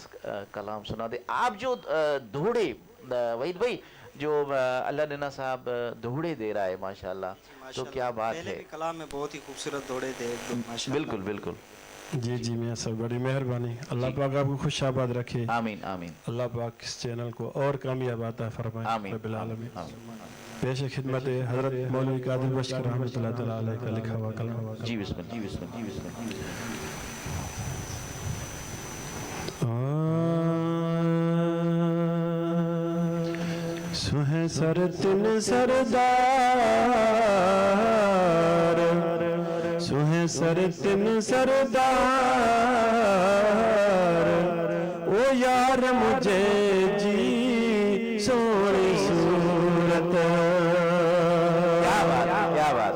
कलाम सुना दे। आप जो दोहड़े वहीद भाई, जो अल्लाह डिन्ना साहब दोहड़े दे रहा है माशाल्लाह, तो क्या बात है। कलाम में बहुत ही खूबसूरत दोहड़े दे, बिल्कुल बिल्कुल। जी जी मियाँ साहब, बड़ी मेहरबानी। अल्लाह पाक आपको खुश आबाद रखे। आमीन आमीन। अल्लाह पाक इस चैनल को और कामयाब आता फरमाए। आमीन रब्बिल आलमीन। पेश खिदमत हजरत मौलवी कादिर बश रहमतुल्लाह तआला अलैह का लिखा हुआ कलाम। जी बिस्मिल्लाह, जी बिस्मिल्लाह, जी बिस्मिल्लाह। सुहे सर तिन सरदार, सुहे सर तिन सरदार, ओ यार मुझे जी सोनी सूरत। क्या बात।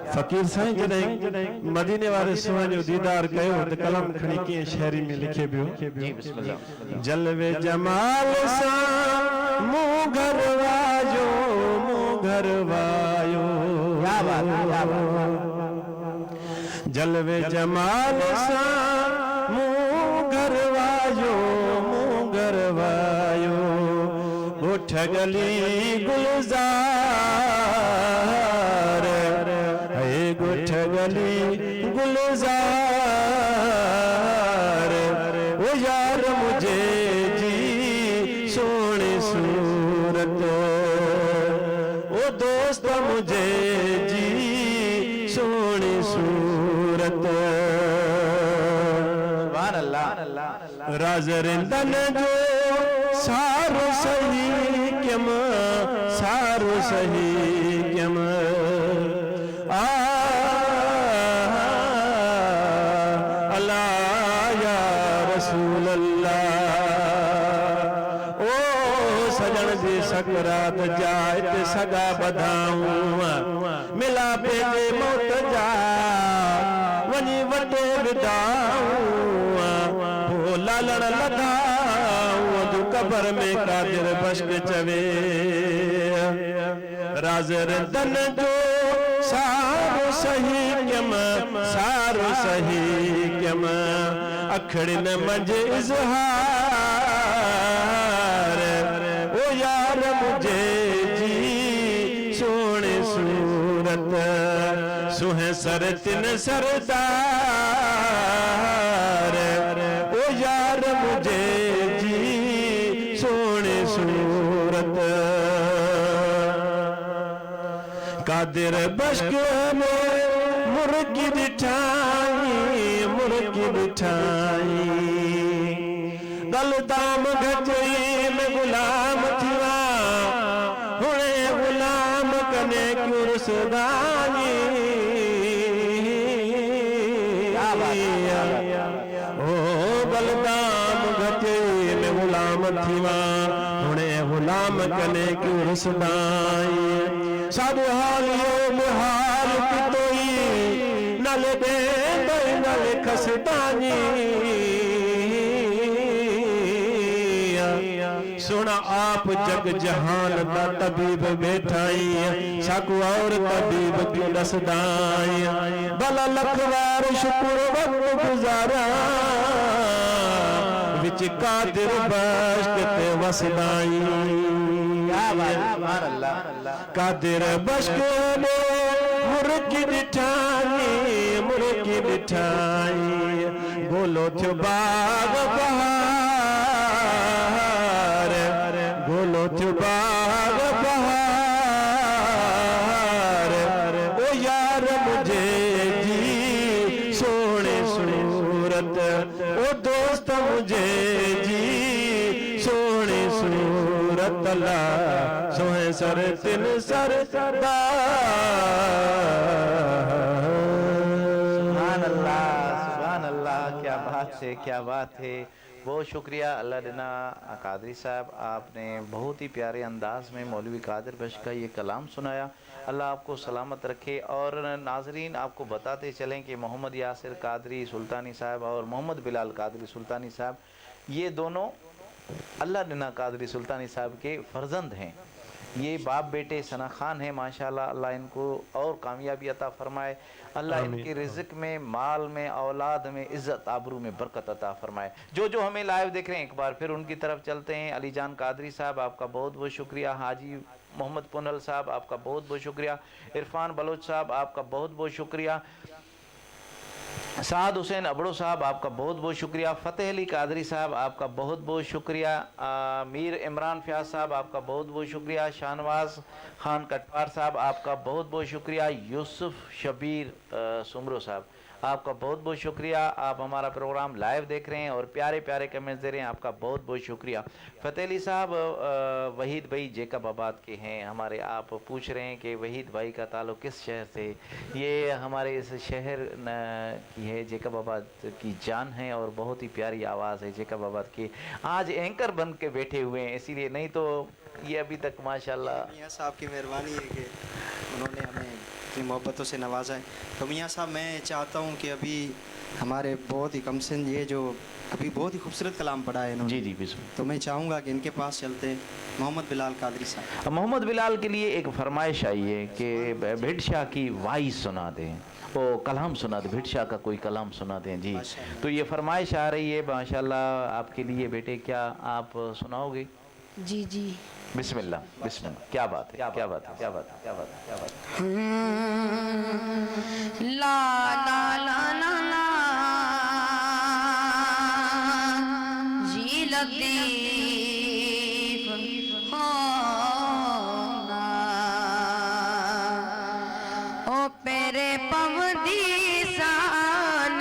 फकीर साईं जॾहिं मदीने वारे सुहिणे जो दीदार कयो त कलम खणी कीअं शायरी में लिखे पियो। जी बिस्मिल्लाह। जलवे जमाल सां मूं घर वायो, मूं घर वायो। क्या बात। जलवे जमाल सां मूं घर वायो, मूं घर वायो। उठ गली गुलजार, गुठ गली गुलजार, ओ यार मुझे जी सोनी सूरत, ओ दोस्त मुझे जी सोनी सूरत। सुभान अल्लाह। राज रिंदन जो सारो सही क्यम सारो सही क्यम अल्लाह या रसूल अल्लाह ओ सजन जी सकरात जाए ते सगा बधाऊं मिला पेटे मौत जा वनी वटे विदाऊं हो लालण लॻाऊं जो कबर में कादिर बश्क चवे राज़र तन जो सारो सही क्यम सारो सही क्यम अखड़िन मंझ इज़हार ओ यार मुझे जी सोने सूरत सुहे सर तिन सरदार ओ यार मुझे जी सोने सूरत कादिर बश्क में मुर्गी बिठाई गलदाम गजई में गुलाम थिया हुणे गुलाम कने क्यों रुसदाई ओ गलदाम गजई में गुलाम थिया हुणे गुलाम कने क्यों रुसदाई साधु हालियो मुहाल पितोई नले दे नले खसदानी सुना आप जग जहान का तबीब बैठाई साकू और तबीब क्यों दसदाई भला लखवार शुक्र वक्त गुजारा विच कादिर बश्क ते वसदाई कादिर बश्क में मुर्गी बिठाई बोलो थो बाग बहार बोलो थो बाग बहार ओ यार मुझे जी सोने सूरत ओ दोस्त मुझे जी सोने सूरत ला सोहे सर तिन सर सुभान अल्लाह, क्या बात है, क्या बात है। बहुत शुक्रिया अल्लाह दिना कादरी साहब, आपने बहुत ही प्यारे अंदाज में मौलवी कादिर बख्श का ये कलाम सुनाया। अल्लाह आपको सलामत रखे। और नाजरीन आपको बताते चलें कि मोहम्मद यासिर कादरी सुल्तानी साहब और मोहम्मद बिलाल कादरी सुल्तानी साहब ये दोनों अल्लाह दिना कादरी सुल्तानी साहब के फर्जंद हैं। ये बाप बेटे सना खान है माशाल्लाह। अल्लाह इनको और कामयाबी अता फरमाए। अल्लाह इनके रिज़्क़ में, माल में, औलाद में, इज़्ज़त आबरू में बरकत अता फरमाए। जो हमें लाइव देख रहे हैं एक बार फिर उनकी तरफ चलते हैं। अली जान कादरी साहब आपका बहुत बहुत शुक्रिया। हाजी मोहम्मद पुनल साहब आपका बहुत बहुत शुक्रिया। इरफान बलोच साहब आपका बहुत बहुत शुक्रिया। साद हुसैन अबड़ो साहब आपका बहुत बहुत शुक्रिया। फ़तेह अली कादरी साहब आपका बहुत बहुत शुक्रिया। मीर इमरान फ़याज़ साहब आपका बहुत बहुत शुक्रिया। शाहनवाज खान कटवार साहब आपका बहुत बहुत शुक्रिया। यूसुफ शबीर सुमरो साहब आपका बहुत बहुत शुक्रिया। आप हमारा प्रोग्राम लाइव देख रहे हैं और प्यारे प्यारे कमेंट्स दे रहे हैं, आपका बहुत बहुत शुक्रिया। फ़तेह अली साहब वहीद भाई जेकबाबाद के हैं हमारे। आप पूछ रहे हैं कि वहीद भाई का ताल्लुक़ किस शहर से? ये हमारे इस शहर की है, जेकबाबाद की जान है और बहुत ही प्यारी आवाज़ है जेकबाबाद की। आज एंकर बन के बैठे हुए हैं इसीलिए, नहीं तो ये अभी तक माशाल्लाह मियाँ साहब की मेहरबानी है कि उन्होंने हमें इतनी मोहब्बतों से नवाजा है। तो मियाँ साहब मैं चाहता हूँ कि अभी हमारे बहुत ही कम सिन ये जो अभी बहुत ही खूबसूरत कलाम पढ़ा है इन्होंने, जी बिल्कुल, तो मैं चाहूँगा कि इनके पास चलते मोहम्मद बिलाल कादरी साहब। मोहम्मद बिलाल के लिए एक फरमाइश आई है कि भिट शाह की वाइस सुना दें, वो कलाम सुना दें, भिट शाह का कोई कलाम सुना दें जी। तो ये फरमाइश आ रही है माशाल्लाह आपके लिए बेटे, क्या आप सुनाओगे? जी जी बिस्मिल्लाह बिस्मिल्लाह। क्या बात है, क्या बात है, क्या बात है, क्या बात है, क्या बात है। ला ला ला ला ला जी लतीफ होना ओ पेरे पवदी शान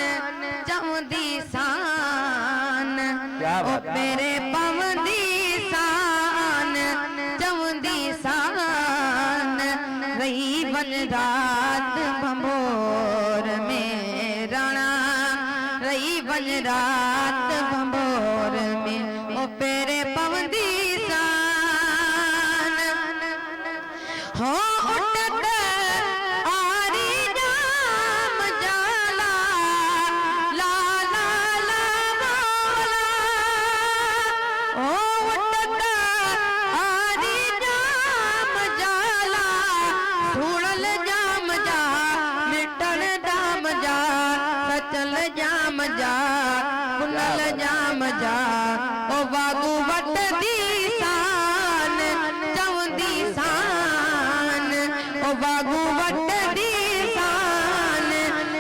जमदी शान ओ पेरे पवदी रात बंबोर में ओ पेरे पवंदी सान हो उठत आरी जाम जाला ला ला ला मौला ओ उठत आरी जाम जाला धूड़ल जाम जा मिटल दाम जा सचल जाम जा कुनल जाम जा ओ बागू वट दी शान चवंदी शान ओ बागू वट दी शान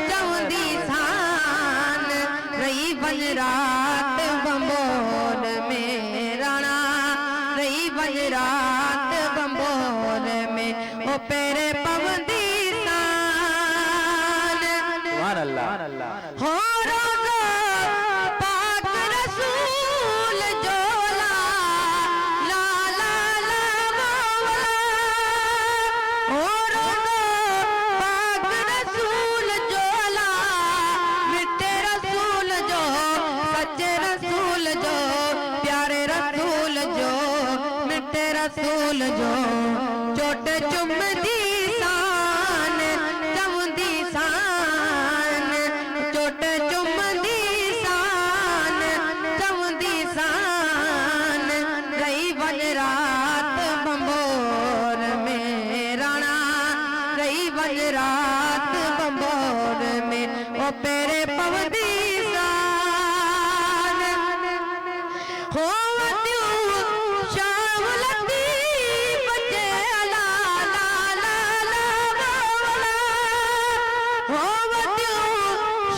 चवंदी शान रही बन रात बंबोर में राणा रही बन रात बंबोर में ओ पेरे पवंदी शान सुभान अल्लाह हो रोज़ो पाक रसूल जोला ला ला ला मौला हो रोज़ो पाक रसूल जोला मिठे रसूल जो सच्चे रसूल जो प्यारे रसूल जो मिठे रसूल जो चोट चुमदी शान चवंदी शान चोट चुमदी शान चवंदी शान रही बन रात बंबोर में राणा रही बन रात बंबोर में ओ पेरे पवंदी शान हो वतियूं शाम लतीफ़ जे ला ला ला ला मौला हो वतियूं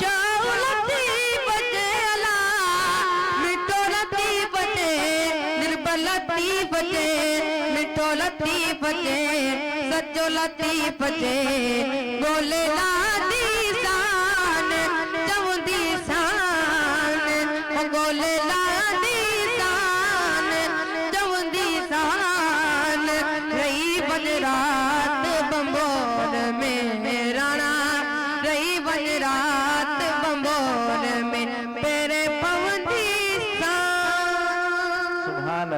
शाम लतीफ़ जे ला मिठो लतीफ़ जे निर्बल लतीफ़ जे मिठो लतीफ़ जे सचो लतीफ़ जे ॻोल्हे लादी शान चवंदी शान ओ ॻोल्हे लादी शान चवंदी शान रही बन रात बंबोर में राणा रही बन रात बंबोर में पेरे पवंदी शान सुभान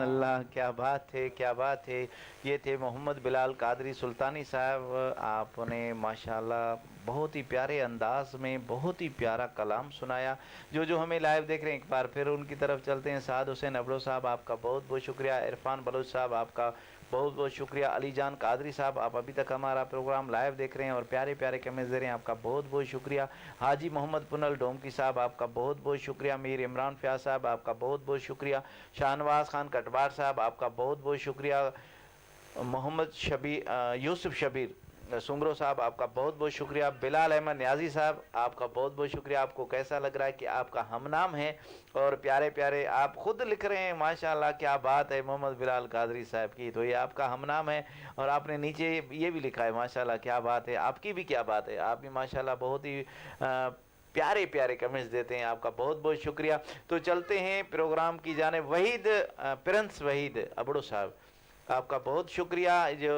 अल्लाह, क्या बात है, क्या बात है। ये थे मोहम्मद बिलाल कादरी सुल्तानी साहब। आपने माशाल्लाह बहुत ही प्यारे अंदाज में बहुत ही प्यारा कलाम सुनाया। जो हमें लाइव देख रहे हैं, एक बार फिर उनकी तरफ चलते हैं। साद हुसैन अबड़ो साहब, आपका बहुत बहुत शुक्रिया। इरफान बलोच साहब, आपका बहुत बहुत शुक्रिया। अली जान कादरी साहब, आप अभी तक हमारा प्रोग्राम लाइव देख रहे हैं और प्यारे प्यारे कमेंट्स दे रहे हैं, आपका बहुत बहुत शुक्रिया। हाजी मोहम्मद पुनल डोमकी साहब, आपका बहुत बहुत शुक्रिया। मीर इमरान फयाज साहब, आपका बहुत बहुत शुक्रिया। शाहनवाज खान कटवार साहब, आपका बहुत बहुत शुक्रिया। मोहम्मद यूसुफ शबीर सुमरो साहब, आपका बहुत बहुत शुक्रिया। बिलाल अहमद न्याजी साहब, आपका बहुत बहुत शुक्रिया। आपको कैसा लग रहा है कि आपका हम नाम है और प्यारे प्यारे आप खुद लिख रहे हैं, माशाल्लाह क्या बात है मोहम्मद बिलाल कादरी साहब की, तो ये आपका हम नाम है। और आपने नीचे ये भी लिखा है, माशाल्लाह क्या बात है, आपकी भी क्या बात है, आप भी माशाल्लाह बहुत ही प्यारे प्यारे कमेंट्स देते हैं, आपका बहुत बहुत शुक्रिया। तो चलते हैं प्रोग्राम की जानिब। वहीद प्रिंस वहीद अबड़ो साहब, आपका बहुत शुक्रिया। जो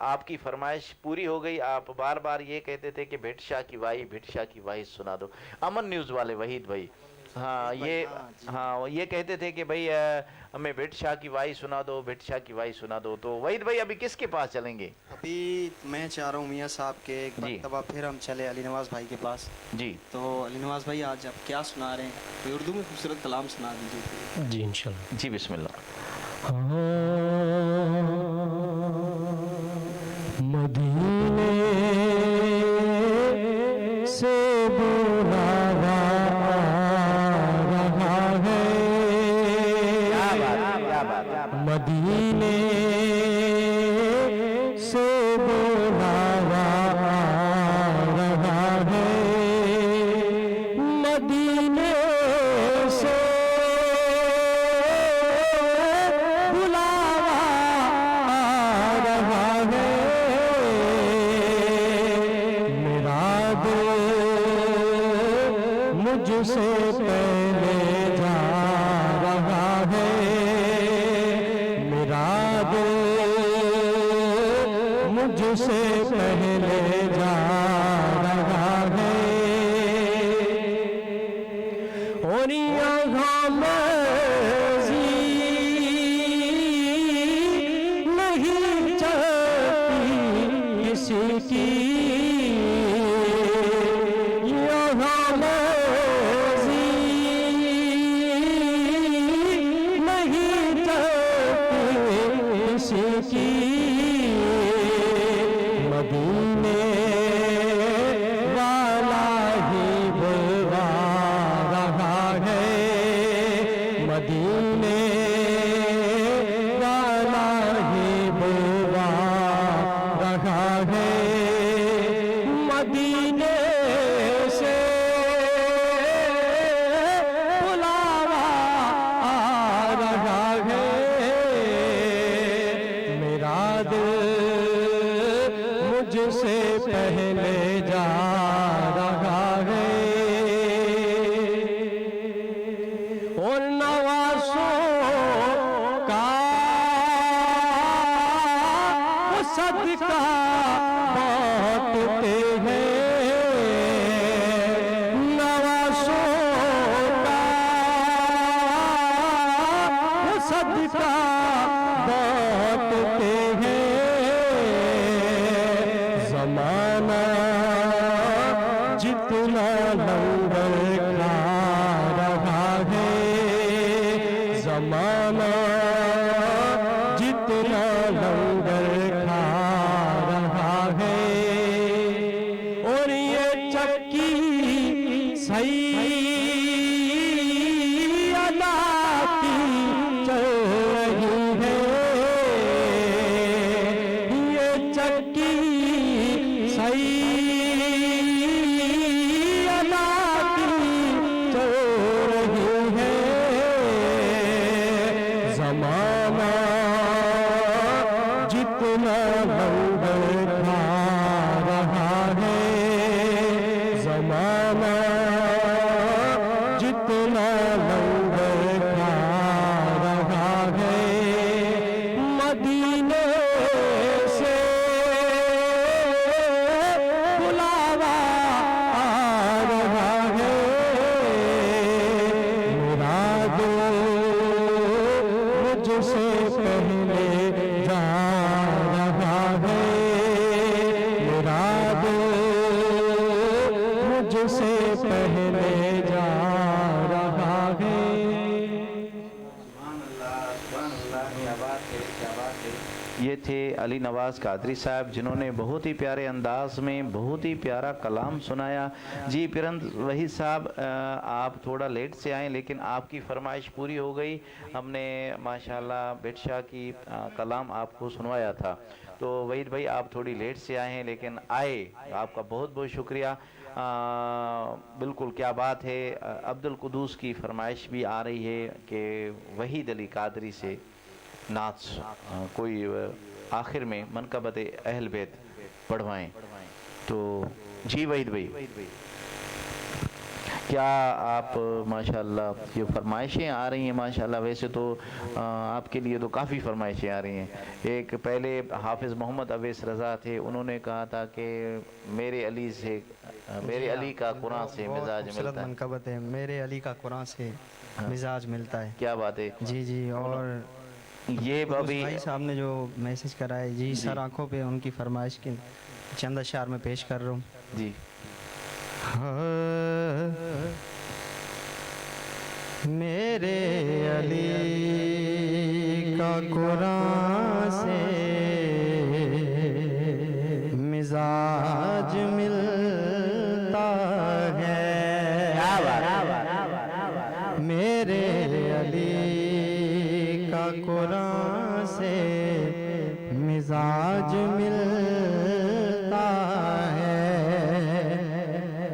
आपकी फरमाइश पूरी हो गई। आप बार बार ये कहते थे कि भिट शाह की वाही सुना दो। अमन न्यूज़ वाले वहीद भाई, हाँ ये कहते थे कि भाई हमें भिट शाह की वाही सुना दो, भिट शाह की वाही सुना दो। तो वहीद भाई अभी किसके पास चलेंगे? अभी मैं चाह रहा हूँ मियाँ साहब के एक मरतबा फिर हम चले अली नवाज भाई के पास जी। तो अली नवाज भाई आज आप क्या सुना रहे हैं? तो उर्दू में खूबसूरत कलाम सुना दीजिए जी इंशाल्लाह। जी बिस्मिल्लाह। मदीने से बुलावा रहा है, मदीने से बुलावा रहा है, मदीने से बुलावा रहा है, मेरा दिल मुझसे पहले जा रहा है, मेरा दिल मुझसे पहले जा रहा है, और यहाँ मर्जी नहीं चलती किसी की, यहाँ मर्जी नहीं चलती किसी की। मदीने वाला ही बुलवा रहा है, मदीने वाला ही बुलवा रहा है, मदीने से बुलावा आ रहा है। मेरा दिल मुझसे पहले जा रहा है, और नवासों का वो सदका बांटते हैं, नवासों का वो सदका बांटते हैं। ज़माना जितना लंगर खा रहा है, ज़माना जितना लंगर खा रहा है, और ये चक्की सही अदा की चल रही है, ये चक्की सही अदा की चल रही है। ज़माना जितना लंगर खा रहा है, ज़माना जितना लंगर खा रहा है, मदीने से बुलावा आ रहा है। मेरा दिल मुझसे पहले जा रहा है, मेरा दिल मुझसे पहले जा रहा है। ये थे अली नवाज़ कादरी साहब, जिन्होंने बहुत ही प्यारे अंदाज में बहुत ही प्यारा कलाम सुनाया। जी पिरंद वहीद साहब, आप थोड़ा लेट से आए, लेकिन आपकी फरमाइश पूरी हो गई। हमने माशाल्लाह बेटशाह की कलाम आपको सुनवाया था, तो वहीद भाई आप थोड़ी लेट से आए हैं, लेकिन आए, आपका बहुत बहुत शुक्रिया। बिल्कुल क्या बात है। अब्दुल कुदूस की फरमाइश भी आ रही है कि वहीद अली कादरी से नात कोई आखिर में मनकबत अहल बैत पढ़वाएं। तो जी वहीद भाई, क्या आप माशाल्लाह ये फरमाइशें आ रही हैं माशाल्लाह। वैसे तो आपके लिए तो काफ़ी फरमाइशें आ रही हैं। एक पहले हाफिज़ मोहम्मद अवैस रज़ा थे, उन्होंने कहा था कि मेरे अली से, मेरे अली का कुरान से मिजाज मिलता है। मनकबत है, मेरे अली का कुरान से मिजाज मिलता है। क्या बात है। जी जी। और ये अभी भाई साहब ने जो मैसेज करा है जी, सर आंखों पे उनकी फरमाइश की चंद अशार में पेश कर रहा हूँ जी। मेरे अली का कुरान से मिजाज मिलता है, मेरे अली का कुरान से मिजाज मिलता है।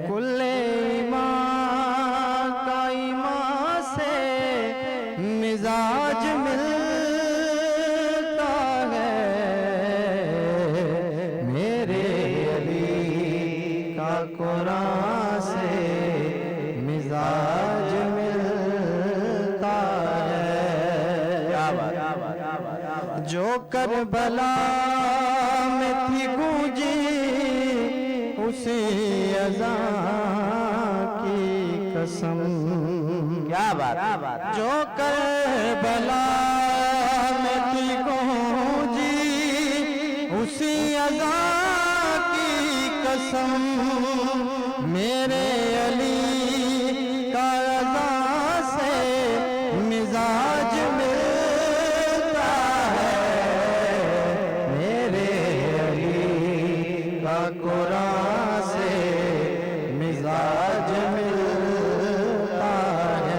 कुल्ले ईमान का ईमान से मिजाज मिलता है, मेरे अली का कुरान से मिजाज मिलता है। जो करबला में थी गूंजी उसी अज़ां की कसम कसम। क्या बात, जो करबला में थी गूंजी उसी अज़ा की कसम, मेरे अली का अज़ा से मिजाज मिलता है, मेरे अली का कुरान से मिजाज मिलता है।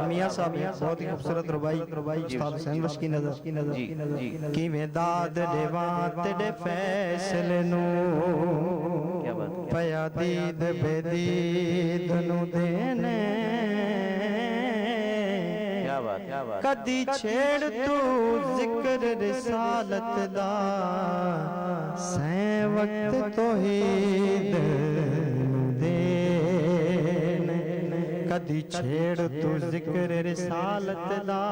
मियां साहब बहुत ही खूबसूरत रुबाई उस्ताद हुसैन बख्श की नजर की वेदाद देवात दे फैसले नु पया दीद बेदीद नु देने, कदी छेड़ तू जिक्र रिसालत दा सैं वक्त तौहीद नु देने, कदी छेड़ तू जिक्र रिसालत दा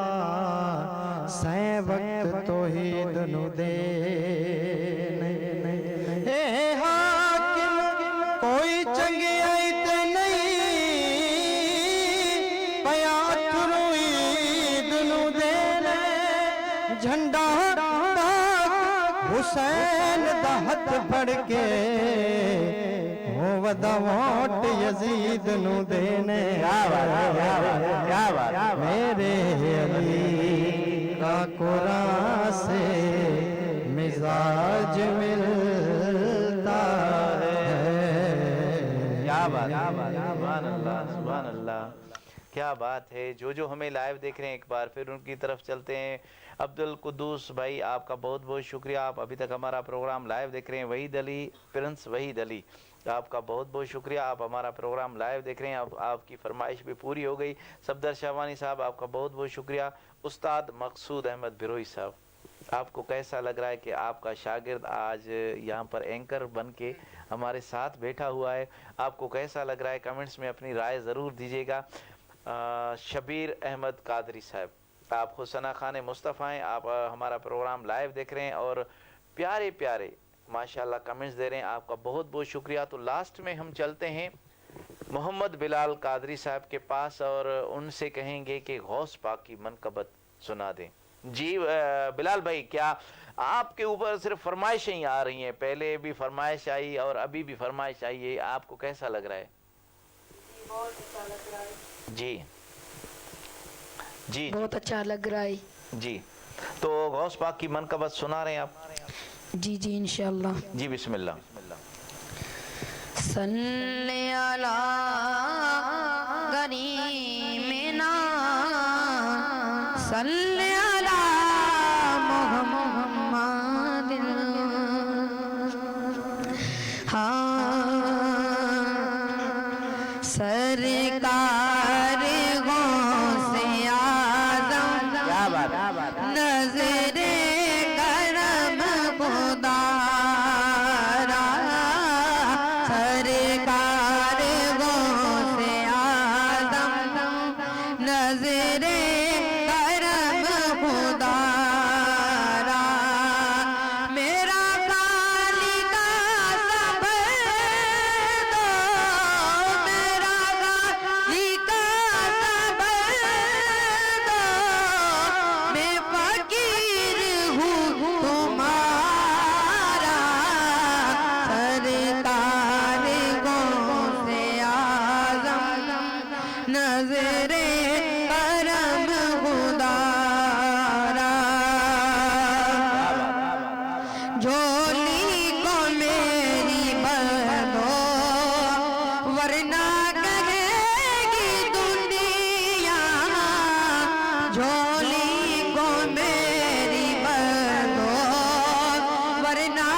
सैं वक्त तौहीद नु देने। हे हाकिम कोई चंगियाई ते नहीं पया अथरू ईद नु देने, झंडा हुसैन दा हथ फड़ के हो वदा वोट यजीद नु देने। मेरे अली का कुरान से मिजाज मिलता है। सुभान अल्लाह, क्या बात है। जो हमें लाइव देख रहे हैं एक बार फिर उनकी तरफ चलते हैं। अब्दुल कुद्दूस भाई आपका बहुत बहुत शुक्रिया, आप अभी तक हमारा प्रोग्राम लाइव देख रहे हैं। वहीद अली, प्रिंस वहीद अली, आपका बहुत बहुत शुक्रिया, आप हमारा प्रोग्राम लाइव देख रहे हैं। अब आपकी फरमाइश भी पूरी हो गई। सफदर शाहवानी साहब आपका बहुत बहुत शुक्रिया। उस्ताद मकसूद अहमद बिरोई साहब, आपको कैसा लग रहा है कि आपका शागिर्द आज यहाँ पर एंकर बन के हमारे साथ बैठा हुआ है? आपको कैसा लग रहा है? कमेंट्स में अपनी राय ज़रूर दीजिएगा। शबीर अहमद कादरी साहब, आप हुसना खान मुस्तफ़ा हैं, आप हमारा प्रोग्राम लाइव देख रहे हैं और प्यारे प्यारे माशाल्लाह कमेंट्स दे रहे हैं, आपका बहुत बहुत शुक्रिया। तो लास्ट में हम चलते हैं मोहम्मद बिलाल कादरी साहब के पास और उनसे कहेंगे कि गौस पाक की मनकबत सुना दें। जी बिलाल भाई, क्या आपके ऊपर सिर्फ फरमाइशें ही आ रही हैं? पहले भी फरमाइश आई और अभी भी फरमाइश आई है, आपको कैसा लग रहा है? बहुत अच्छा लग रहा है। जी जी बहुत अच्छा लग रहा है जी। तो गौस पाक की मनकबत सुना रहे हैं आप? जी जी इंशाल्लाह। जी बिस्मिल्लाह। सल्ले अला गरीमिना सल्ले अला मुहम्मद। हाँ सरकार गौसे आज़म नज़रे करम खुदारा, सरकार गौसे आज़म नज़रे करम खुदारा, मेरा काली का सबर दो, मेरा काली का सबर दो, मैं फकीर हूँ तुम्हारा, सरकार गौसे आज़म नज़रे करम खुदारा, झोली को मेरी भर दो वरना कहेगी दुनिया, झोली को मेरी भर दो वरना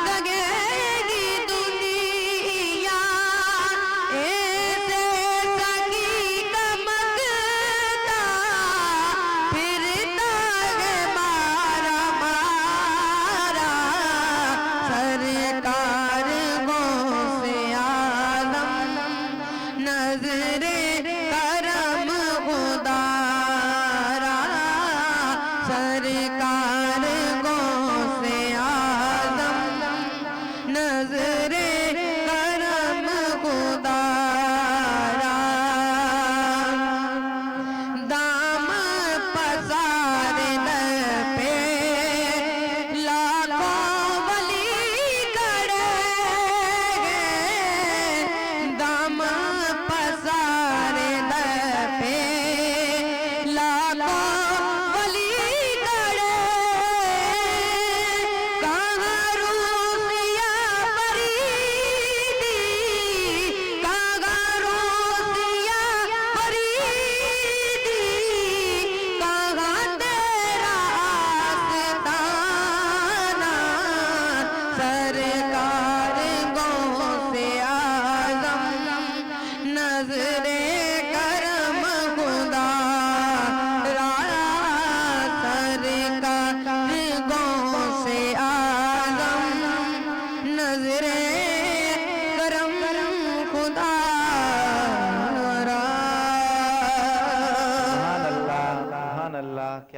कहेगी दुनिया, ऐसे सगी कमकता फिरता है मारा मारा, सरकार गौसे आज़म नज़रे करम खुदारा, सरकार गौसे आज़म नज़रे करम खुदारा।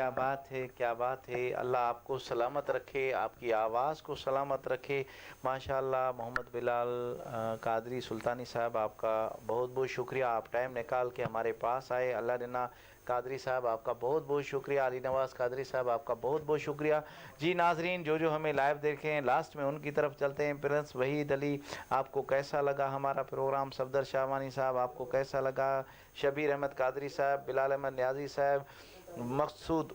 क्या बात है, क्या बात है। अल्लाह आपको सलामत रखे, आपकी आवाज़ को सलामत रखे। माशाअल्लाह। मोहम्मद बिलाल कादरी सुल्तानी साहब, आपका बहुत बहुत शुक्रिया, आप टाइम निकाल के हमारे पास आए। अल्लाह देना कादरी साहब, आपका बहुत बहुत शुक्रिया। अली नवाज़ कादरी साहब, आपका बहुत बहुत शुक्रिया। जी नाजरीन, जो हमें लाइव देखे हैं, लास्ट में उनकी तरफ चलते हैं। प्रिंस वहीद अली, आपको कैसा लगा हमारा प्रोग्राम? सफदर शाहवानी साहब, आपको कैसा लगा? शबीर अहमद कादरी साहब, बिलाल अहमद न्याजी साहब,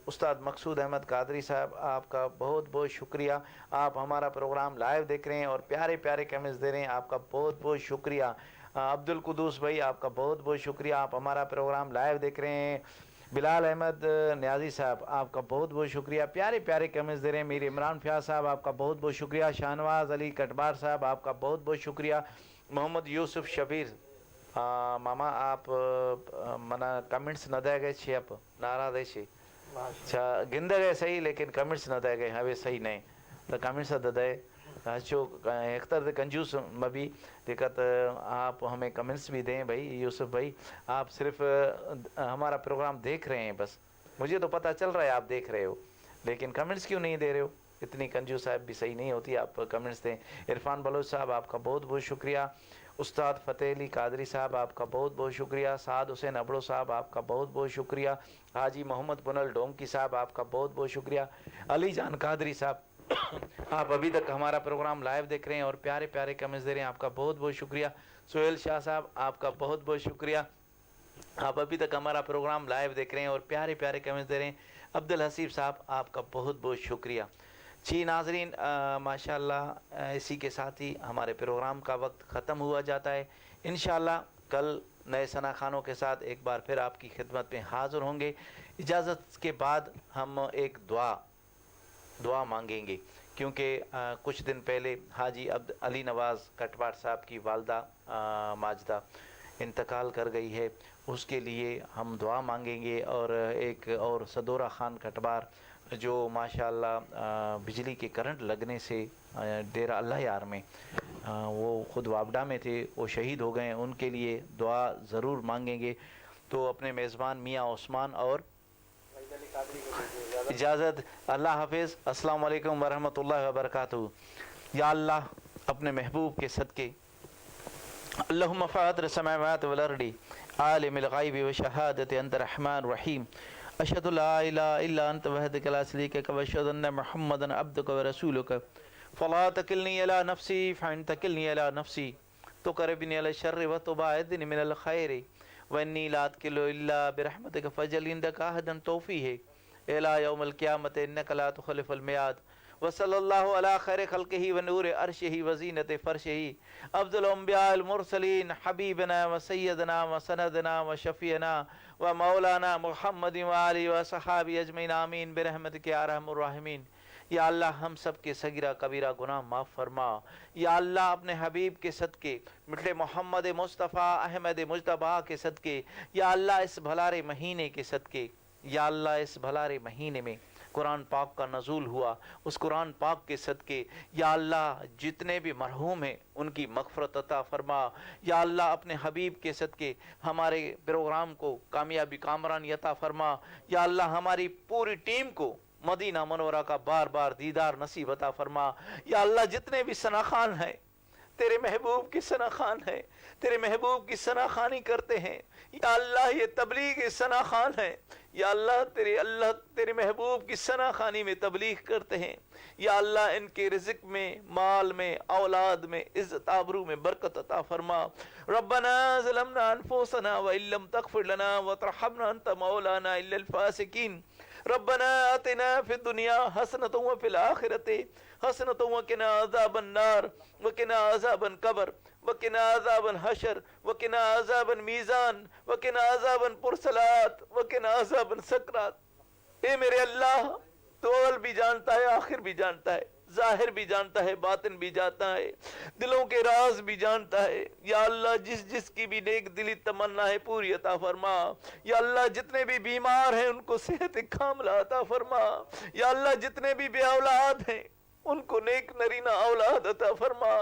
उस्ताद मकसूद अहमद कादरी साहब, आपका बहुत बहुत शुक्रिया। आप हमारा प्रोग्राम लाइव देख रहे हैं और प्यारे प्यारे कमेंट्स दे रहे हैं, आपका बहुत बहुत शुक्रिया। अब्दुल कुदूस भाई, आपका बहुत बहुत शुक्रिया, आप हमारा प्रोग्राम लाइव देख रहे हैं। बिलाल अहमद न्याजी साहब, आपका बहुत बहुत शुक्रिया, प्यारे प्यारे कमेंट्स दे रहे हैं। मीर इमरान फ्याज साहब, आपका बहुत बहुत शुक्रिया। शाहनवाज अली कटबार साहब, आपका बहुत बहुत शुक्रिया। मोहम्मद यूसुफ शबीर, मामा आप मना कमेंट्स न दे गए छे, आप नाराज है? अच्छा, गिंद गए सही, लेकिन कमेंट्स न दे गए हवे सही नहीं, तो कमेंट्स दे जो अख्तर कंजूस मबी दिक्कत। आप हमें कमेंट्स भी दें भाई। यूसुफ भाई, आप सिर्फ हमारा प्रोग्राम देख रहे हैं, बस मुझे तो पता चल रहा है आप देख रहे हो, लेकिन कमेंट्स क्यों नहीं दे रहे हो? इतनी कंजूस साहब भी सही नहीं होती, आप कमेंट्स दें। इरफान बलोच साहब, आपका बहुत बहुत शुक्रिया। उस्ताद फ़तेह अली कादरी साहब, आपका बहुत बहुत शुक्रिया। साद हुसैन अबड़ो साहब, आपका बहुत बहुत शुक्रिया। हाजी मोहम्मद पुनल डोंकी साहब, आपका बहुत बहुत शुक्रिया। अली जान कादरी साहब, आप अभी तक हमारा प्रोग्राम लाइव देख रहे हैं और प्यारे प्यारे कमेंट्स दे रहे हैं, आपका बहुत बहुत शुक्रिया। सोहेल शाह साहब, आपका बहुत बहुत शुक्रिया, आप अभी तक हमारा प्रोग्राम लाइव देख रहे हैं और प्यारे प्यारे कमेंट्स दे रहे हैं। अब्दुल हसीब साहब, आपका बहुत बहुत शुक्रिया। जी नाजरीन, माशाल्लाह इसी के साथ ही हमारे प्रोग्राम का वक्त ख़त्म हुआ जाता है। इंशाल्लाह कल नए सना खानों के साथ एक बार फिर आपकी खिदमत में हाज़िर होंगे। इजाज़त के बाद हम एक दुआ मांगेंगे, क्योंकि कुछ दिन पहले हाजी अली नवाज़ कटवार साहब की वालदा माजदा इंतकाल कर गई है, उसके लिए हम दुआ मांगेंगे। और एक और सदोरा ख़ान कटवार, जो माशाअल्लाह बिजली के करंट लगने से डेरा अल्लाह यार में वो ख़ुद वापडा में थे, वो शहीद हो गए, उनके लिए दुआ ज़रूर मांगेंगे। तो अपने मेज़बान मियाँ उस्मान और इजाज़त, अल्लाह हाफिज़, अस्सलाम वालेकुम वरहमतुल्लाहि वबरकातुहू। या अल्लाह अपने महबूब के सदके, अल्लाहुम्मा फ़ातिर समावाति वल अर्दी आलिमिल ग़ैबि व शहादति अंत रहमान रहीम, अशहदु ला इलाहा इल्ला अंत वहदक ला शरीका व अशहदु अन्ना मुहम्मदन अब्दुका व रसूलुका फला तकिलनी अला नफ्सी फ़इन तकिलनी अला नफ्सी तुक़र्रिबनी अला शर्रि व तुबाइदनी मिनल खैरि व इन्नी ला अतकिलु इल्ला बिरहमतिका फजल इंदका अहदन तौफ़ीहि इला यौमिल क़ियामत इन्नका ला तुख़लिफ़ुल मियाद व सल्लल्लाहु अला खैरि ख़ल्क़िही व नूरि अर्शिही व ज़ीनति फ़र्शिही अफ़ज़लुल अंबियाइल मुरसलीन हबीबना व सय्यदना व सनदना व शफ़ीअना व मौलाना मुहम्मद व आलिहि व सहाबी अजमईन आमीन बिरहमतिका या अरहमुर राहिमीन। या अल्लाह हम सब के सगीरा कबीरा गुनाह माफ़ फरमा। या अल्लाह अपने हबीब के सदके, मिठड़े मोहम्मद मुस्तफ़ा अहमद मुजतबा के सदके, या अल्लाह इस भलारे महीने के सदके, या अल्लाह इस भलारे महीने में कुरान पाक का नज़ूल हुआ, उस कुरान पाक के सदके या अल्लाह जितने भी मरहूम हैं उनकी मग़फ़रत अता फ़रमा। या अल्लाह अपने हबीब के सदके हमारे प्रोग्राम को कामयाबी कामरानी अता फ़रमा। या अल्लाह हमारी पूरी टीम को मदीना मनोरा का बार बार दीदार नसीब अता फ़रमा। या अल्लाह जितने भी सना खान हैं तेरे महबूब की सना खान है, तेरे महबूब की सना खानी करते हैं। या अल्लाह ये तबलीग सना खान है, या अल्लाह तेरे महबूब की सना खानी में तबलीग करते हैं। या अल्लाह इनके रिज़्क़ में, माल में, औलाद में, इज़्ज़त आबरू में बरकत अता फ़रमा। रब्बना ज़लमना अनफुसना व इल्लम तग़फ़िर लना व तरहमना अंत मौलाना इल्लल फ़ासिकीन। रब्बना आतिना फ़िद दुनिया हसनतन व फ़िल आखिरति हसनतन व क़िना अज़ाबन नार व क़िना अज़ाबन क़ब्र व क़िना अज़ाबन हशर व क़िना अज़ाबन मीज़ान व क़िना अज़ाबन पुरसलात व क़िना अज़ाबन सकरात। ए मेरे अल्लाह, तो अव्वल भी जानता है, आखिर भी जानता है, ज़ाहिर भी जानता है, बातिन भी जानता है, दिलों के राज भी जानता है। या अल्लाह जिस की भी नेक दिली तमन्ना है पूरी अता फरमा। या अल्लाह जितने भी बीमार हैं उनको सेहत कामिला अता फरमा। या अल्लाह जितने भी बे औलाद हैं उनको नेक नरीना औलाद अता फरमा।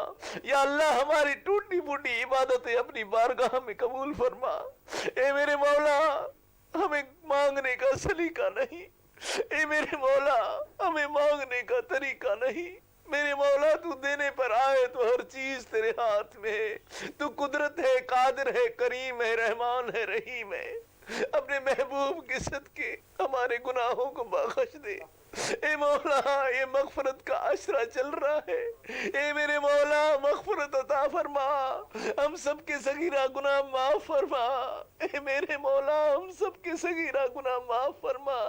या अल्लाह हमारी टूटी फूटी इबादतें अपनी बारगाह में कबूल फरमा। ए मेरे मौला, हमें मांगने का सलीका नहीं, ए मेरे मौला, हमें मांगने का तरीका नहीं। मेरे मौला, तू देने पर आए तो हर चीज तेरे हाथ में है। तू कुदरत है, कादिर है, करीम है, रहमान है, रहीम है। अपने महबूब के सदके हमारे गुनाहों को बख्श दे। ए मौला, ये मगफरत का आशरा चल रहा है। ए मेरे मौला, मगफरत अता फरमा, हम सबके सगीरा गुनाह माफ फरमा। ए मेरे मौला, हम सबके सगीरा गुनाह माफ फरमा।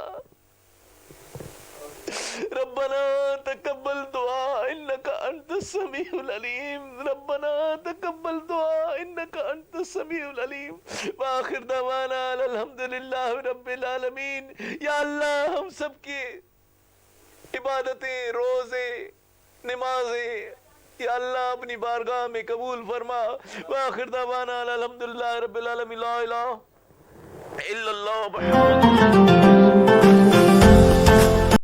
रब्बना तकब्बल दुआ इन्नका अंतस समीउल अलीम। रब्बना तकब्बल दुआ इन्नका अंतस समीउल अलीम। व आखिर दवाना अल्हम्दुलिल्लाहि रब्बिल आलमीन। या अल्लाह, हम सबकी इबादतें, रोजे, नमाजें या अल्लाह अपनी बारगाह में कबूल फरमा। व आखिर दवाना अल्हम्दुलिल्लाहि रब्बिल आलमीन। ला इलाहा इल्लल्लाह।